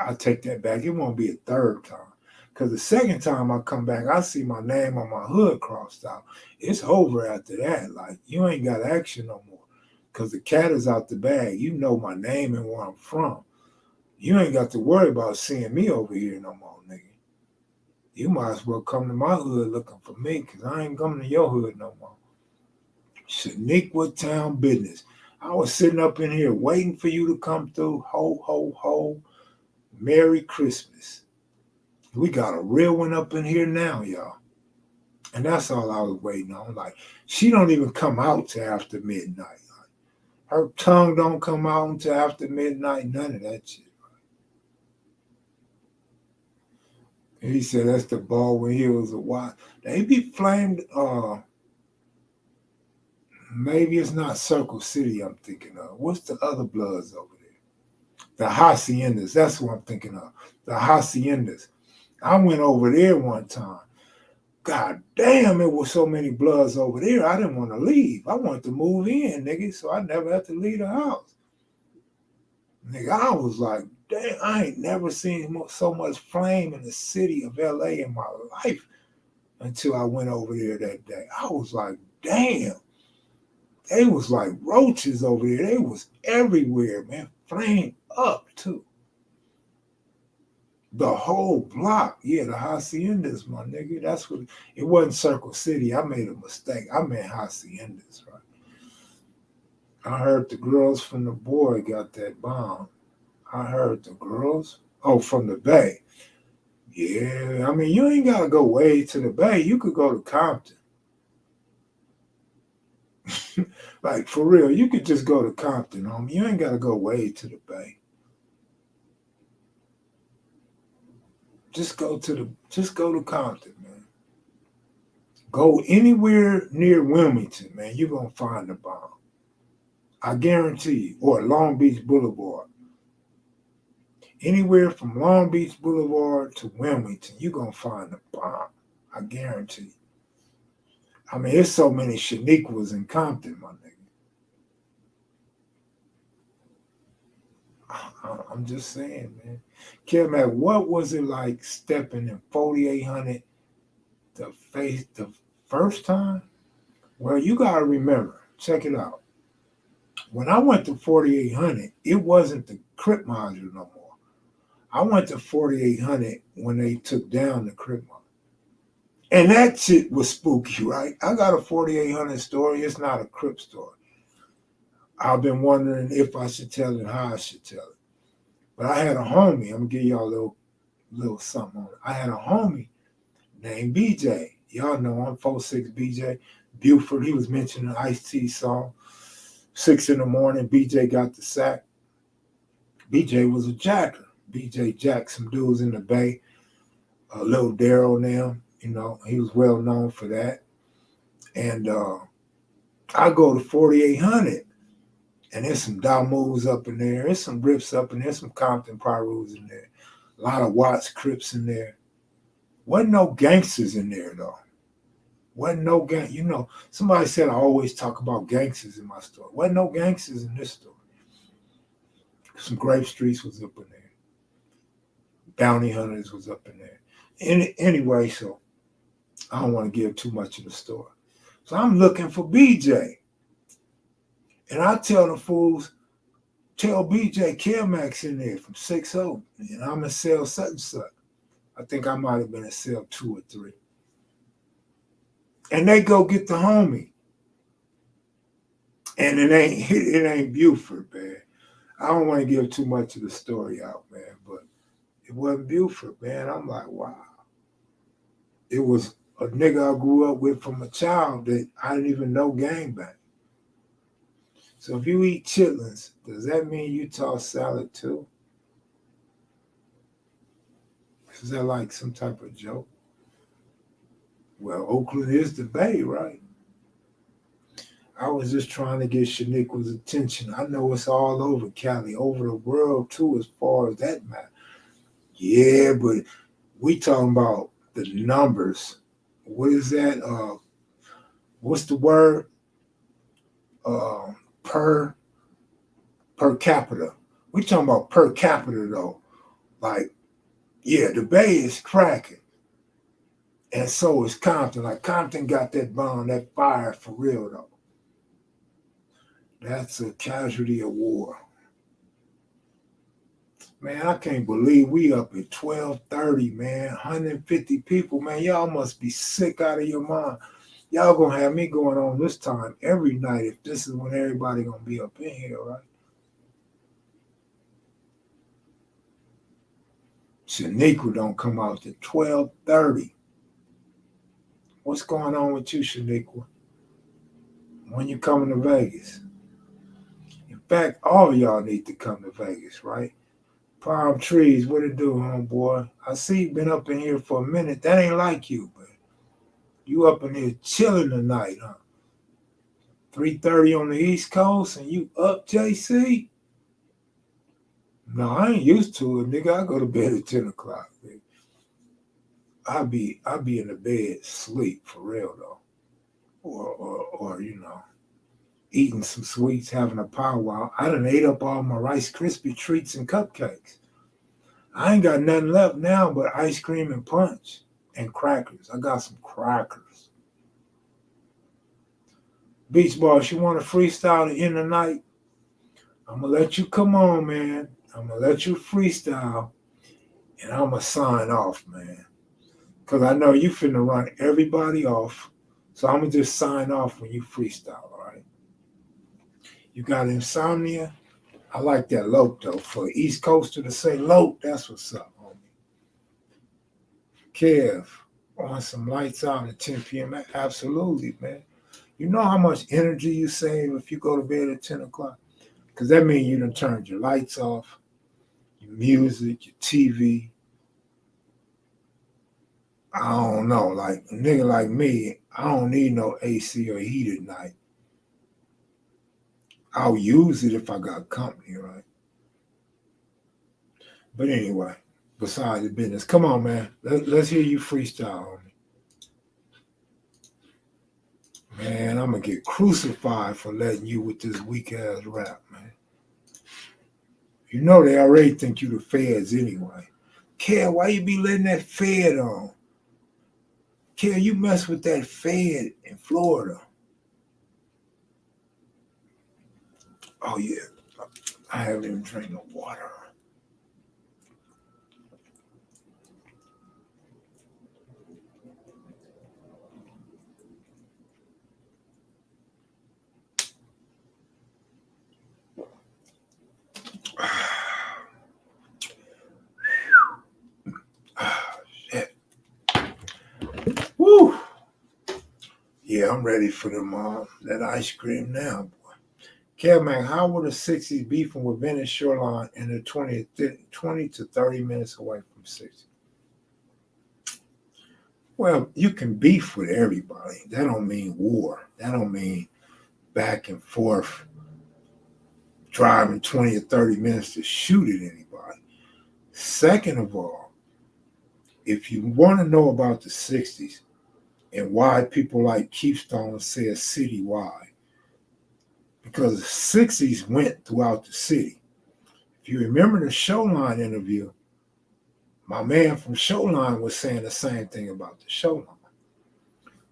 I take that back. It won't be a third time. Because the second time I come back, I see my name on my hood crossed out. It's over after that. Like, you ain't got action no more. Because the cat is out the bag. You know my name and where I'm from. You ain't got to worry about seeing me over here no more, nigga. You might as well come to my hood looking for me because I ain't coming to your hood no more. Shaniqua Town business. I was sitting up in here waiting for you to come through. Ho, ho, ho. Merry Christmas. We got a real one up in here now, y'all. And that's all I was waiting on. Like, she don't even come out till after midnight. Like, her tongue don't come out until after midnight. None of that shit. And he said that's the Baldwin Hills of Watch. They be flamed. Maybe it's not Circle City I'm thinking of. What's the other Bloods over there? The Haciendas. That's what I'm thinking of. The Haciendas. I went over there one time. God damn, it was so many Bloods over there. I didn't want to leave. I wanted to move in, nigga, so I never had to leave the house. Nigga, I was like, damn, I ain't never seen so much flame in the city of LA in my life until I went over there that day. I was like, damn. They was like roaches over there. They was everywhere, man. Flame up, too. The whole block. Yeah, the Haciendas, my nigga. That's what it wasn't Circle City. I made a mistake. I meant Haciendas, right? I heard the girls from the boy got that bomb. I heard the girls. Oh, from the Bay. Yeah, I mean, you ain't gotta go way to the Bay. You could go to Compton. Like for real, you could just go to Compton, homie. You ain't gotta go way to the Bay. Just go to Compton, man. Go anywhere near Wilmington, man. You're gonna find the bomb. I guarantee you. Or Long Beach Boulevard. Anywhere from Long Beach Boulevard to Wilmington, you're gonna find the bomb. I guarantee you. I mean, there's so many Shaniquas in Compton, my nigga. I'm just saying, man. Kev, what was it like stepping in 4800 the first time? Well, you gotta remember, check it out. When I went to 4800, it wasn't the Crip module no more. I went to 4800 when they took down the Crip module. And that shit was spooky, right? I got a 4800 story. It's not a Crip story. I've been wondering if I should tell it, how I should tell it. But I had a homie. I'm gonna give y'all a little something on it. I had a homie named BJ. Y'all know him, 46 BJ. Buford, he was mentioning the Ice-T song. 6 in the morning, BJ got the sack. BJ was a jacker. BJ jacked some dudes in the Bay. Little Daryl now, you know, he was well known for that. And I go to 4800. And there's some Damus up in there. There's some Rips up in there. Some Compton Pyrus in there. A lot of Watts Crips in there. Wasn't no gangsters in there, though. Wasn't no gang. You know, somebody said I always talk about gangsters in my story. Wasn't no gangsters in this story. Some Grape Streets was up in there. Bounty Hunters was up in there. Anyway, so I don't want to give too much of the story. So I'm looking for BJ. And I tell the fools, tell BJ Kevmac's in there from 6-0, and I'm in cell such and such. I think I might have been in cell 2 or 3. And they go get the homie. And it ain't Buford, man. I don't want to give too much of the story out, man, but it wasn't Buford, man. I'm like, wow. It was a nigga I grew up with from a child that I didn't even know gangbang. So if you eat chitlins, does that mean you toss salad too? Is that like some type of joke? Well, Oakland is the Bay, right? I was just trying to get Shaniqua's attention. I know it's all over Cali, over the world too, as far as that matter. Yeah, but we talking about the numbers. What is that? What's the word? Uh, per capita. We talking about per capita though. Like, yeah, the Bay is cracking, and so is Compton. Like Compton got that bomb, that fire for real though. That's a casualty of war. Man, I can't believe we up at 12:30, man. 150 people, man. Y'all must be sick out of your mind. Y'all gonna have me going on this time every night if this is when everybody gonna be up in here, right? Shaniqua don't come out to 12:30. What's going on with you, Shaniqua? When you coming to Vegas? In fact, all of y'all need to come to Vegas, right? Palm trees, what it do, homeboy? I see you been up in here for a minute. That ain't like you, but you up in here chilling tonight, huh? 3:30 on the East Coast and you up, JC? No, I ain't used to it, nigga. I go to bed at 10 o'clock, baby. I be in the bed sleep for real though. Or eating some sweets, having a powwow. I done ate up all my Rice Krispie treats and cupcakes. I ain't got nothing left now but ice cream and punch and crackers. I got some crackers. Beach Boss, you want to freestyle to end the night? I'm going to let you come on, man. I'm going to let you freestyle, and I'm going to sign off, man. Because I know you finna run everybody off. So I'm going to just sign off when you freestyle, all right? You got insomnia? I like that lope, though. For East Coaster to say lope, that's what's up, homie. Kev, on some lights out at 10 p.m. Absolutely, man. You know how much energy you save if you go to bed at 10 o'clock? Because that means you done turned your lights off, your music, your TV. I don't know. Like a nigga like me, I don't need no AC or heat at night. I'll use it if I got company, right? But anyway, besides the business, come on, man. Let's hear you freestyle, homie. Man, I'm going to get crucified for letting you with this weak-ass rap, man. You know they already think you the feds anyway. Kev, why you be letting that fed on? Kev, you mess with that fed in Florida. Oh, yeah. I haven't even drank no water. Shit. Woo. Yeah, I'm ready for them that ice cream now, boy. Kevman, how will the 60s beefing with Venice Shoreline and the 20 to 30 minutes away from 60? Well, you can beef with everybody. That don't mean war. That don't mean back and forth driving 20 or 30 minutes to shoot at anybody. Second of all, if you want to know about the 60s and why people like Keystone says citywide, because the 60s went throughout the city. If you remember the Showline interview, my man from Showline was saying the same thing about the Showline.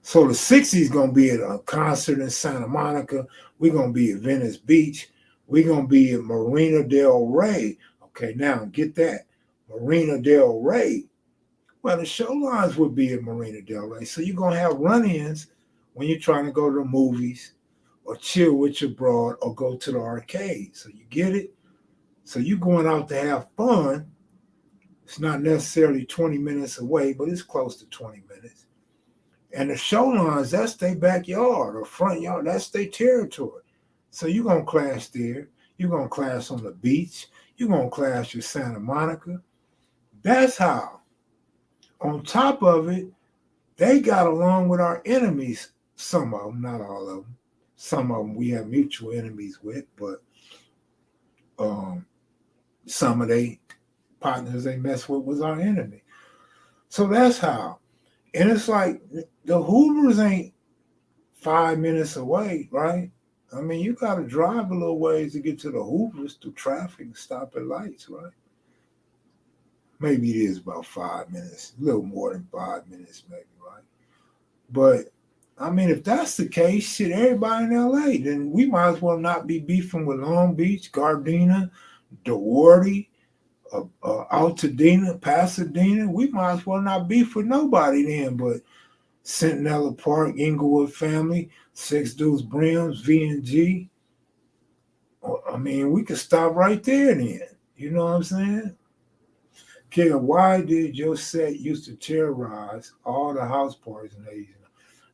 So the 60s going to be at a concert in Santa Monica. We're going to be at Venice Beach. We're going to be at Marina Del Rey. Okay, now get that. Marina Del Rey. Well, the Showlines would be at Marina Del Rey. So you're going to have run-ins when you're trying to go to the movies or chill with your broad or go to the arcade. So you get it? So you're going out to have fun. It's not necessarily 20 minutes away, but it's close to 20 minutes. And the Showlines, that's their backyard or front yard. That's their territory. So you're going to clash there. You're going to clash on the beach. You're going to clash with Santa Monica. That's how. On top of it, they got along with our enemies, some of them, not all of them. Some of them we have mutual enemies with, but some of they partners they mess with was our enemy. So that's how. And it's like the Hoovers ain't 5 minutes away, right? I mean, you got to drive a little ways to get to the Hoovers through traffic and stop at lights, right? Maybe it is about 5 minutes, a little more than 5 minutes, maybe, right? But I mean, if that's the case, shit, everybody in LA, then we might as well not be beefing with Long Beach, Gardena, Duarte, Altadena, Pasadena. We might as well not beef with nobody then, but Centinela Park, Inglewood family, Six Deuce Brims, V&G. I mean, we could stop right there then. You know what I'm saying? Kid, why did your set used to terrorize all the house parties in Asia?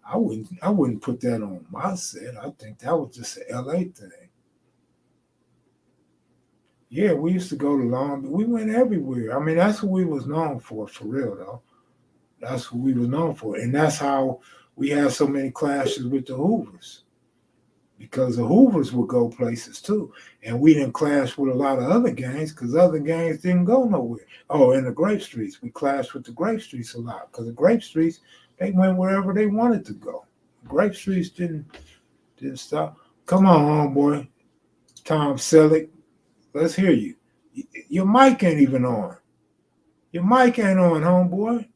I wouldn't put that on my set. I think that was just an LA thing. Yeah, we used to go to Long Beach. We went everywhere. I mean, that's what we was known for real though. That's what we was known for. And that's how we had so many clashes with the Hoovers. Because the Hoovers would go places too. And we didn't clash with a lot of other gangs because other gangs didn't go nowhere. Oh, and the Grape Streets. We clashed with the Grape Streets a lot because the Grape Streets, they went wherever they wanted to go. Grape Streets didn't stop. Come on, homeboy. Tom Selleck. Let's hear you. Your mic ain't even on. Your mic ain't on, homeboy.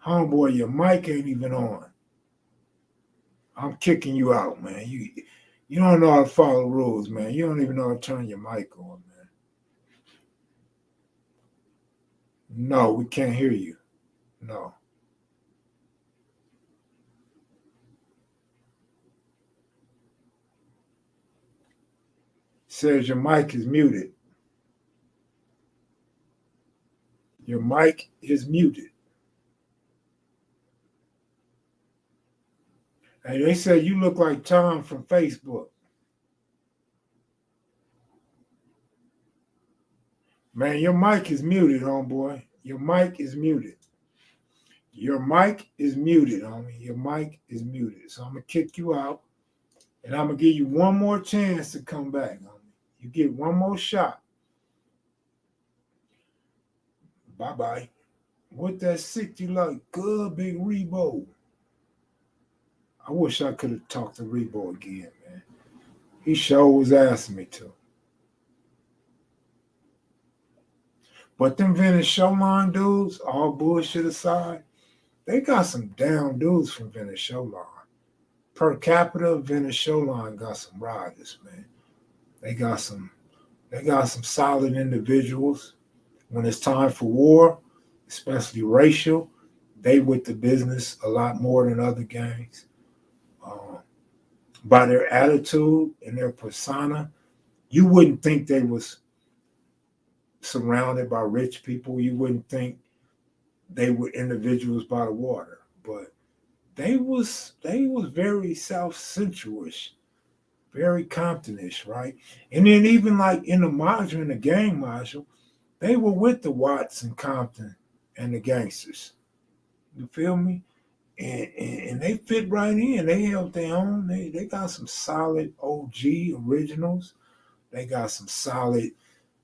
Homeboy, your mic ain't even on. I'm kicking you out, man. You don't know how to follow rules, man. You don't even know how to turn your mic on, man. No, we can't hear you. No. It says your mic is muted. Your mic is muted. Hey, they say you look like Tom from Facebook. Man, your mic is muted, homeboy. Your mic is muted. Your mic is muted, homie. Your mic is muted. So I'm going to kick you out, and I'm going to give you one more chance to come back, homie. You get one more shot. Bye-bye. What that 60 like? Good, big Rebo. I wish I could have talked to Rebo again, man. He sure was asking me to. But them Venice Showline dudes, all bullshit aside, they got some down dudes from Venice Showline. Per capita, Venice Showline got some riders, man. They got some solid individuals. When it's time for war, especially racial, they with the business a lot more than other gangs. By their attitude and their persona, you wouldn't think they was surrounded by rich people. You wouldn't think they were individuals by the water, but they was very South-Central-ish, very Compton-ish, right? And then even like in the module, in the gang module, they were with the Watts and Compton and the gangsters. You feel me? And they fit right in. They held their own. They got some solid OG originals. They got some solid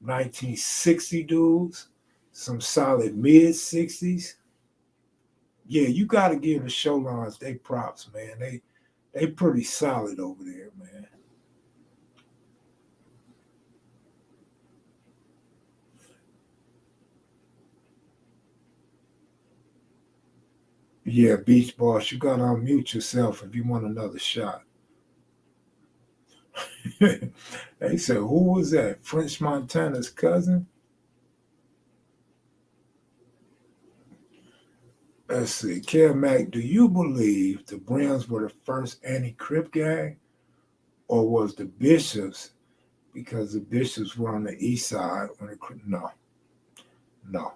1960 dudes, some solid mid 60s. Yeah, you got to give the show lines they props, man. They pretty solid over there, man. Yeah, Beach Boss, you got to unmute yourself if you want another shot. They said, who was that? French Montana's cousin? Let's see. Kev Mac, do you believe the Brims were the first anti-Crip gang? Or was the Bishops, because the Bishops were on the east side when it no. No.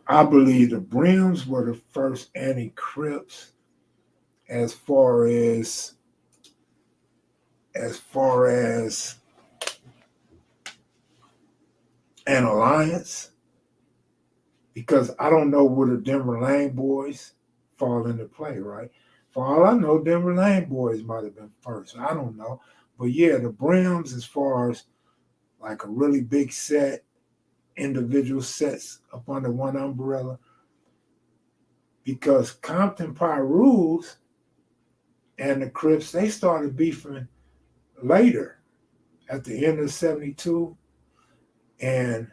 I believe the Brims were the first anti-Crips as far as an alliance, because I don't know where the Denver Lane boys fall into play, right? For all I know, Denver Lane Boys might have been first. I don't know. But yeah, the Brims, as far as like a really big set, individual sets up under one umbrella, because Compton Rules and the Crips, they started beefing later at the end of 72. And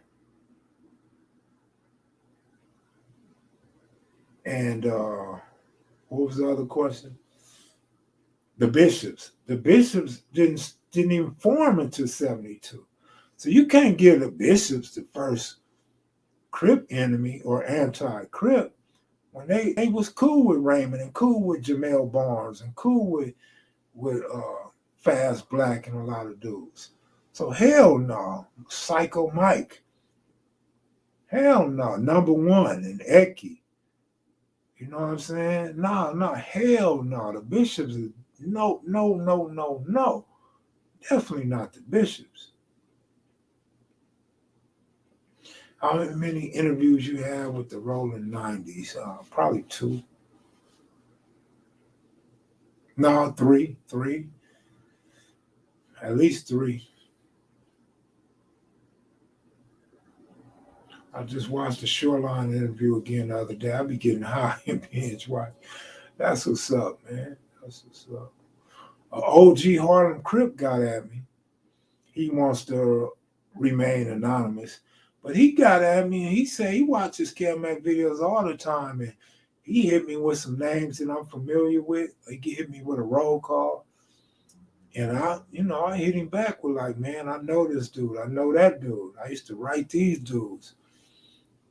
what was the other question? The Bishops. The Bishops didn't even form until 72. So you can't give the Bishops the first Crip enemy or anti-Crip when they was cool with Raymond and cool with Jamel Barnes and cool with Fast Black and a lot of dudes. So hell no. Psycho Mike. Hell no. Number One and Eki. You know what I'm saying? No, hell no. The Bishops is no. Definitely not the Bishops. How many interviews you have with the Rolling 90s? Probably 2. No, 3. At least 3. I just watched the Shoreline interview again the other day. I be getting high and binge watch. That's what's up, man. That's what's up. OG Harlem Crip got at me. He wants to remain anonymous. But he got at me and he said he watches kevmacvideos all the time. And he hit me with some names that I'm familiar with. He hit me with a roll call. And I hit him back with like, man, I know this dude. I know that dude. I used to write these dudes.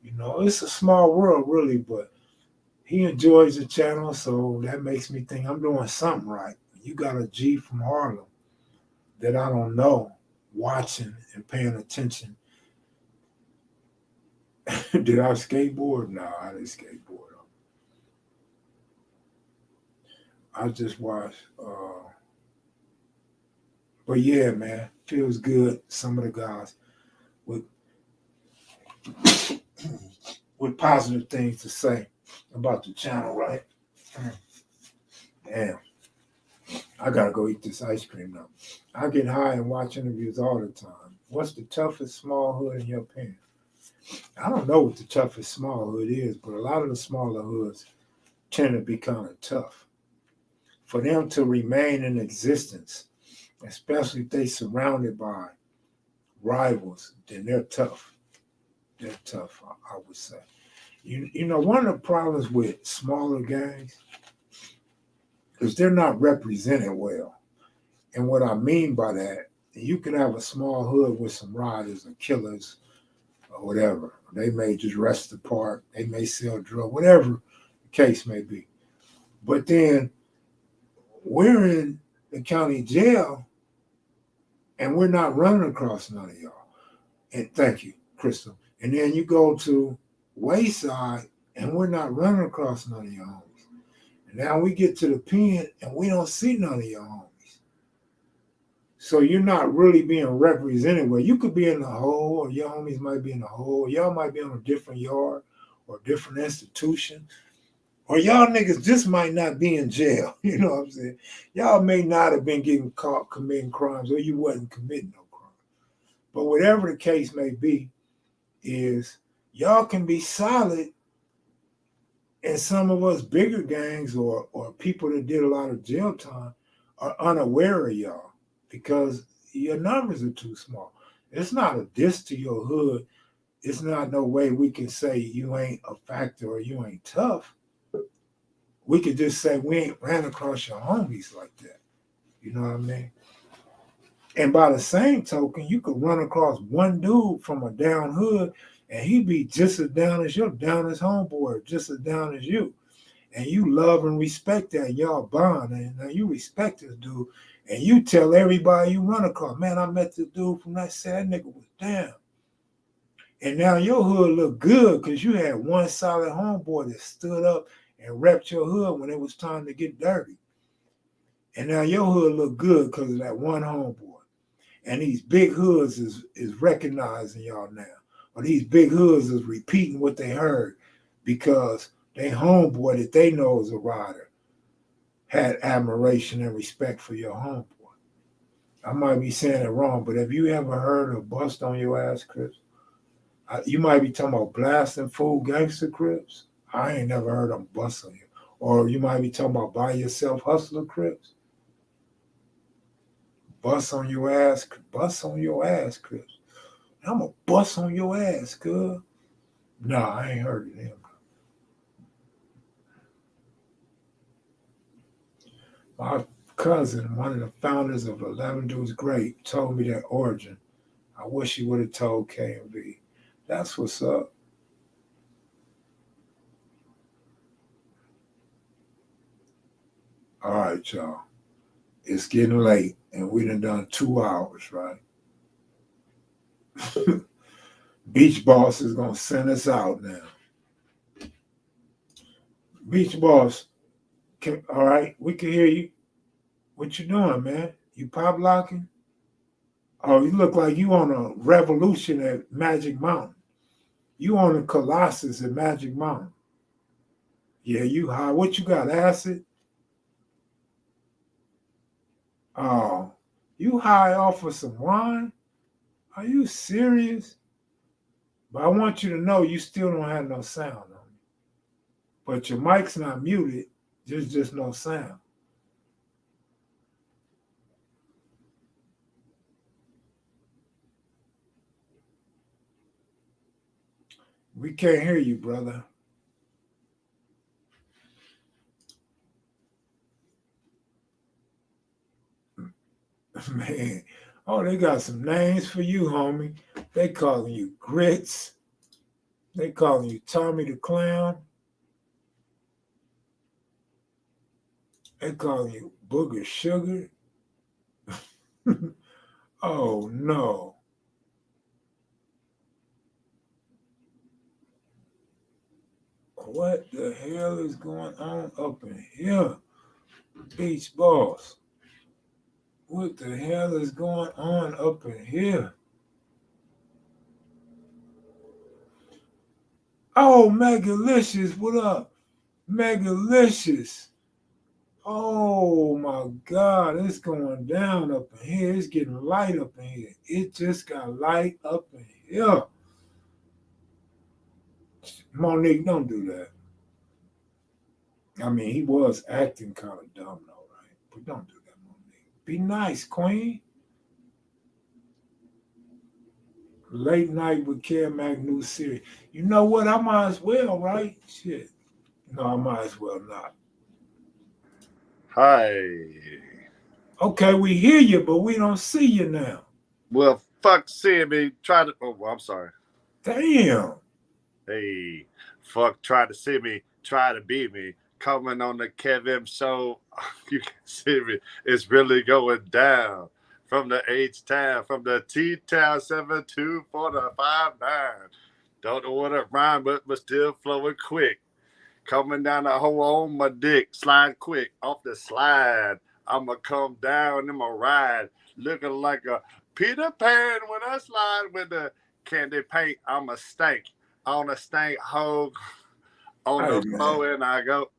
It's a small world, really, but he enjoys the channel, so that makes me think I'm doing something right. You got a G from Harlem that I don't know, watching and paying attention. Did I skateboard? No, I didn't skateboard. I just watched. But yeah, man, feels good. Some of the guys with positive things to say about the channel, right? Damn. I gotta go eat this ice cream now. I get high and watch interviews all the time. What's the toughest small hood in your opinion? I don't know what the toughest small hood is, but a lot of the smaller hoods tend to be kind of tough. For them to remain in existence, especially if they're surrounded by rivals, then they're tough. They're tough, I would say. One of the problems with smaller gangs is they're not represented well. And what I mean by that, you can have a small hood with some riders or killers or whatever. They may just rest the park. They may sell drugs, whatever the case may be. But then we're in the county jail and we're not running across none of y'all. And thank you, Crystal. And then you go to Wayside and we're not running across none of your homies. And now we get to the pen and we don't see none of your homies. So you're not really being represented well. You could be in the hole, or your homies might be in the hole. Y'all might be on a different yard or a different institution. Or y'all niggas just might not be in jail. You know what I'm saying? Y'all may not have been getting caught committing crimes, or you wasn't committing no crime. But whatever the case may be, is y'all can be solid, and some of us bigger gangs or people that did a lot of jail time are unaware of y'all because your numbers are too small. It's not a diss to your hood. It's not no way we can say you ain't a factor or you ain't tough. We could just say we ain't ran across your homies like that. You know what I mean? And by the same token, you could run across one dude from a down hood and he be just as down as your down as homeboy, just as down as you. And you love and respect that. Y'all bond. And now you respect this dude. And you tell everybody you run across, man, I met this dude from that side. That nigga was down. And now your hood look good because you had one solid homeboy that stood up and repped your hood when it was time to get dirty. And now your hood look good because of that one homeboy. And these big hoods is recognizing y'all now. Or these big hoods is repeating what they heard because they homeboy that they know is a rider had admiration and respect for your homeboy. I might be saying it wrong, but have you ever heard of bust on your ass Crips? You might be talking about blasting fool gangster Crips. I ain't never heard them bust on you. Or you might be talking about by yourself hustler Crips. Bust on your ass Crips. I'm going to bust on your ass, cuz. Nah, I ain't heard of them. My cousin, one of the founders of 11 Dudes Great, told me that origin. I wish he would have told KMV. That's what's up. All right, y'all. It's getting late, and we done 2 hours, right? Beach Boss is going to send us out now. Beach Boss, all right, we can hear you. What you doing, man? You pop locking? Oh, you look like you on a revolution at Magic Mountain. You on a Colossus at Magic Mountain. Yeah, you high. What you got, acid? Oh, you high off of some wine? Are you serious? But I want you to know you still don't have no sound on me. But your mic's not muted. There's just no sound. We can't hear you, brother. Man. Oh, they got some names for you, homie. They calling you Grits. They calling you Tommy the Clown. They calling you Booger Sugar. Oh, no. What the hell is going on up in here? Beach Boss. What the hell is going on up in here? Oh, Megalicious, what up? Megalicious. Oh my God, it's going down up in here. It's getting light up in here. It just got light up in here. Monique, don't do that. I mean, he was acting kind of dumb though, right? But don't do that, Monique. Be nice, Queen. Late night with Kev Mac new series. You know what? I might as well, right? Shit. No, I might as well not. Hi. Okay, we hear you, but we don't see you now. Well, fuck seeing me. Try to. Oh, I'm sorry. Damn. Hey, fuck. Try to see me. Try to beat me. Coming on the Kevin show. You can see me. It's really going down. From the H town, from the T town 72459. Don't know what it rhyme, but still flowing quick. Coming down the hole on my dick, slide quick off the slide. I'ma come down in my ride, looking like a Peter Pan when I slide with the candy paint. I'm a stank on a stank hole on Hey, the man. floor, and I go.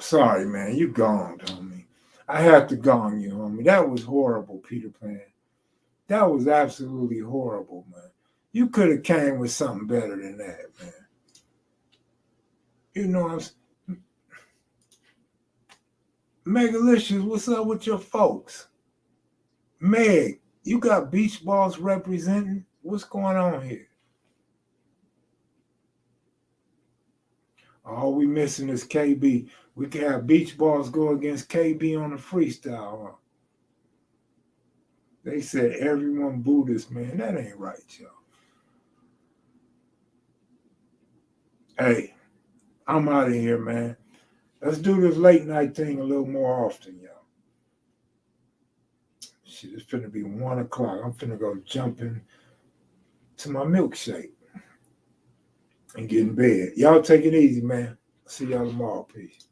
Sorry, man. You gone, homie. I had to gong you, homie. That was horrible, Peter Pan. That was absolutely horrible, man. You could have came with something better than that, man. You know what I'm saying? Megalicious, what's up with your folks? Meg, you got Beach Balls representing? What's going on here? All we missing is KB. We can have Beach Balls go against KB on the freestyle, huh? They said everyone Buddhist, man. That ain't right, y'all. Hey, I'm out of here, man. Let's do this late night thing a little more often, y'all. Shit, it's finna be 1 o'clock. I'm finna go jumping to my milkshake and get in bed. Y'all take it easy, man. See y'all tomorrow. Peace.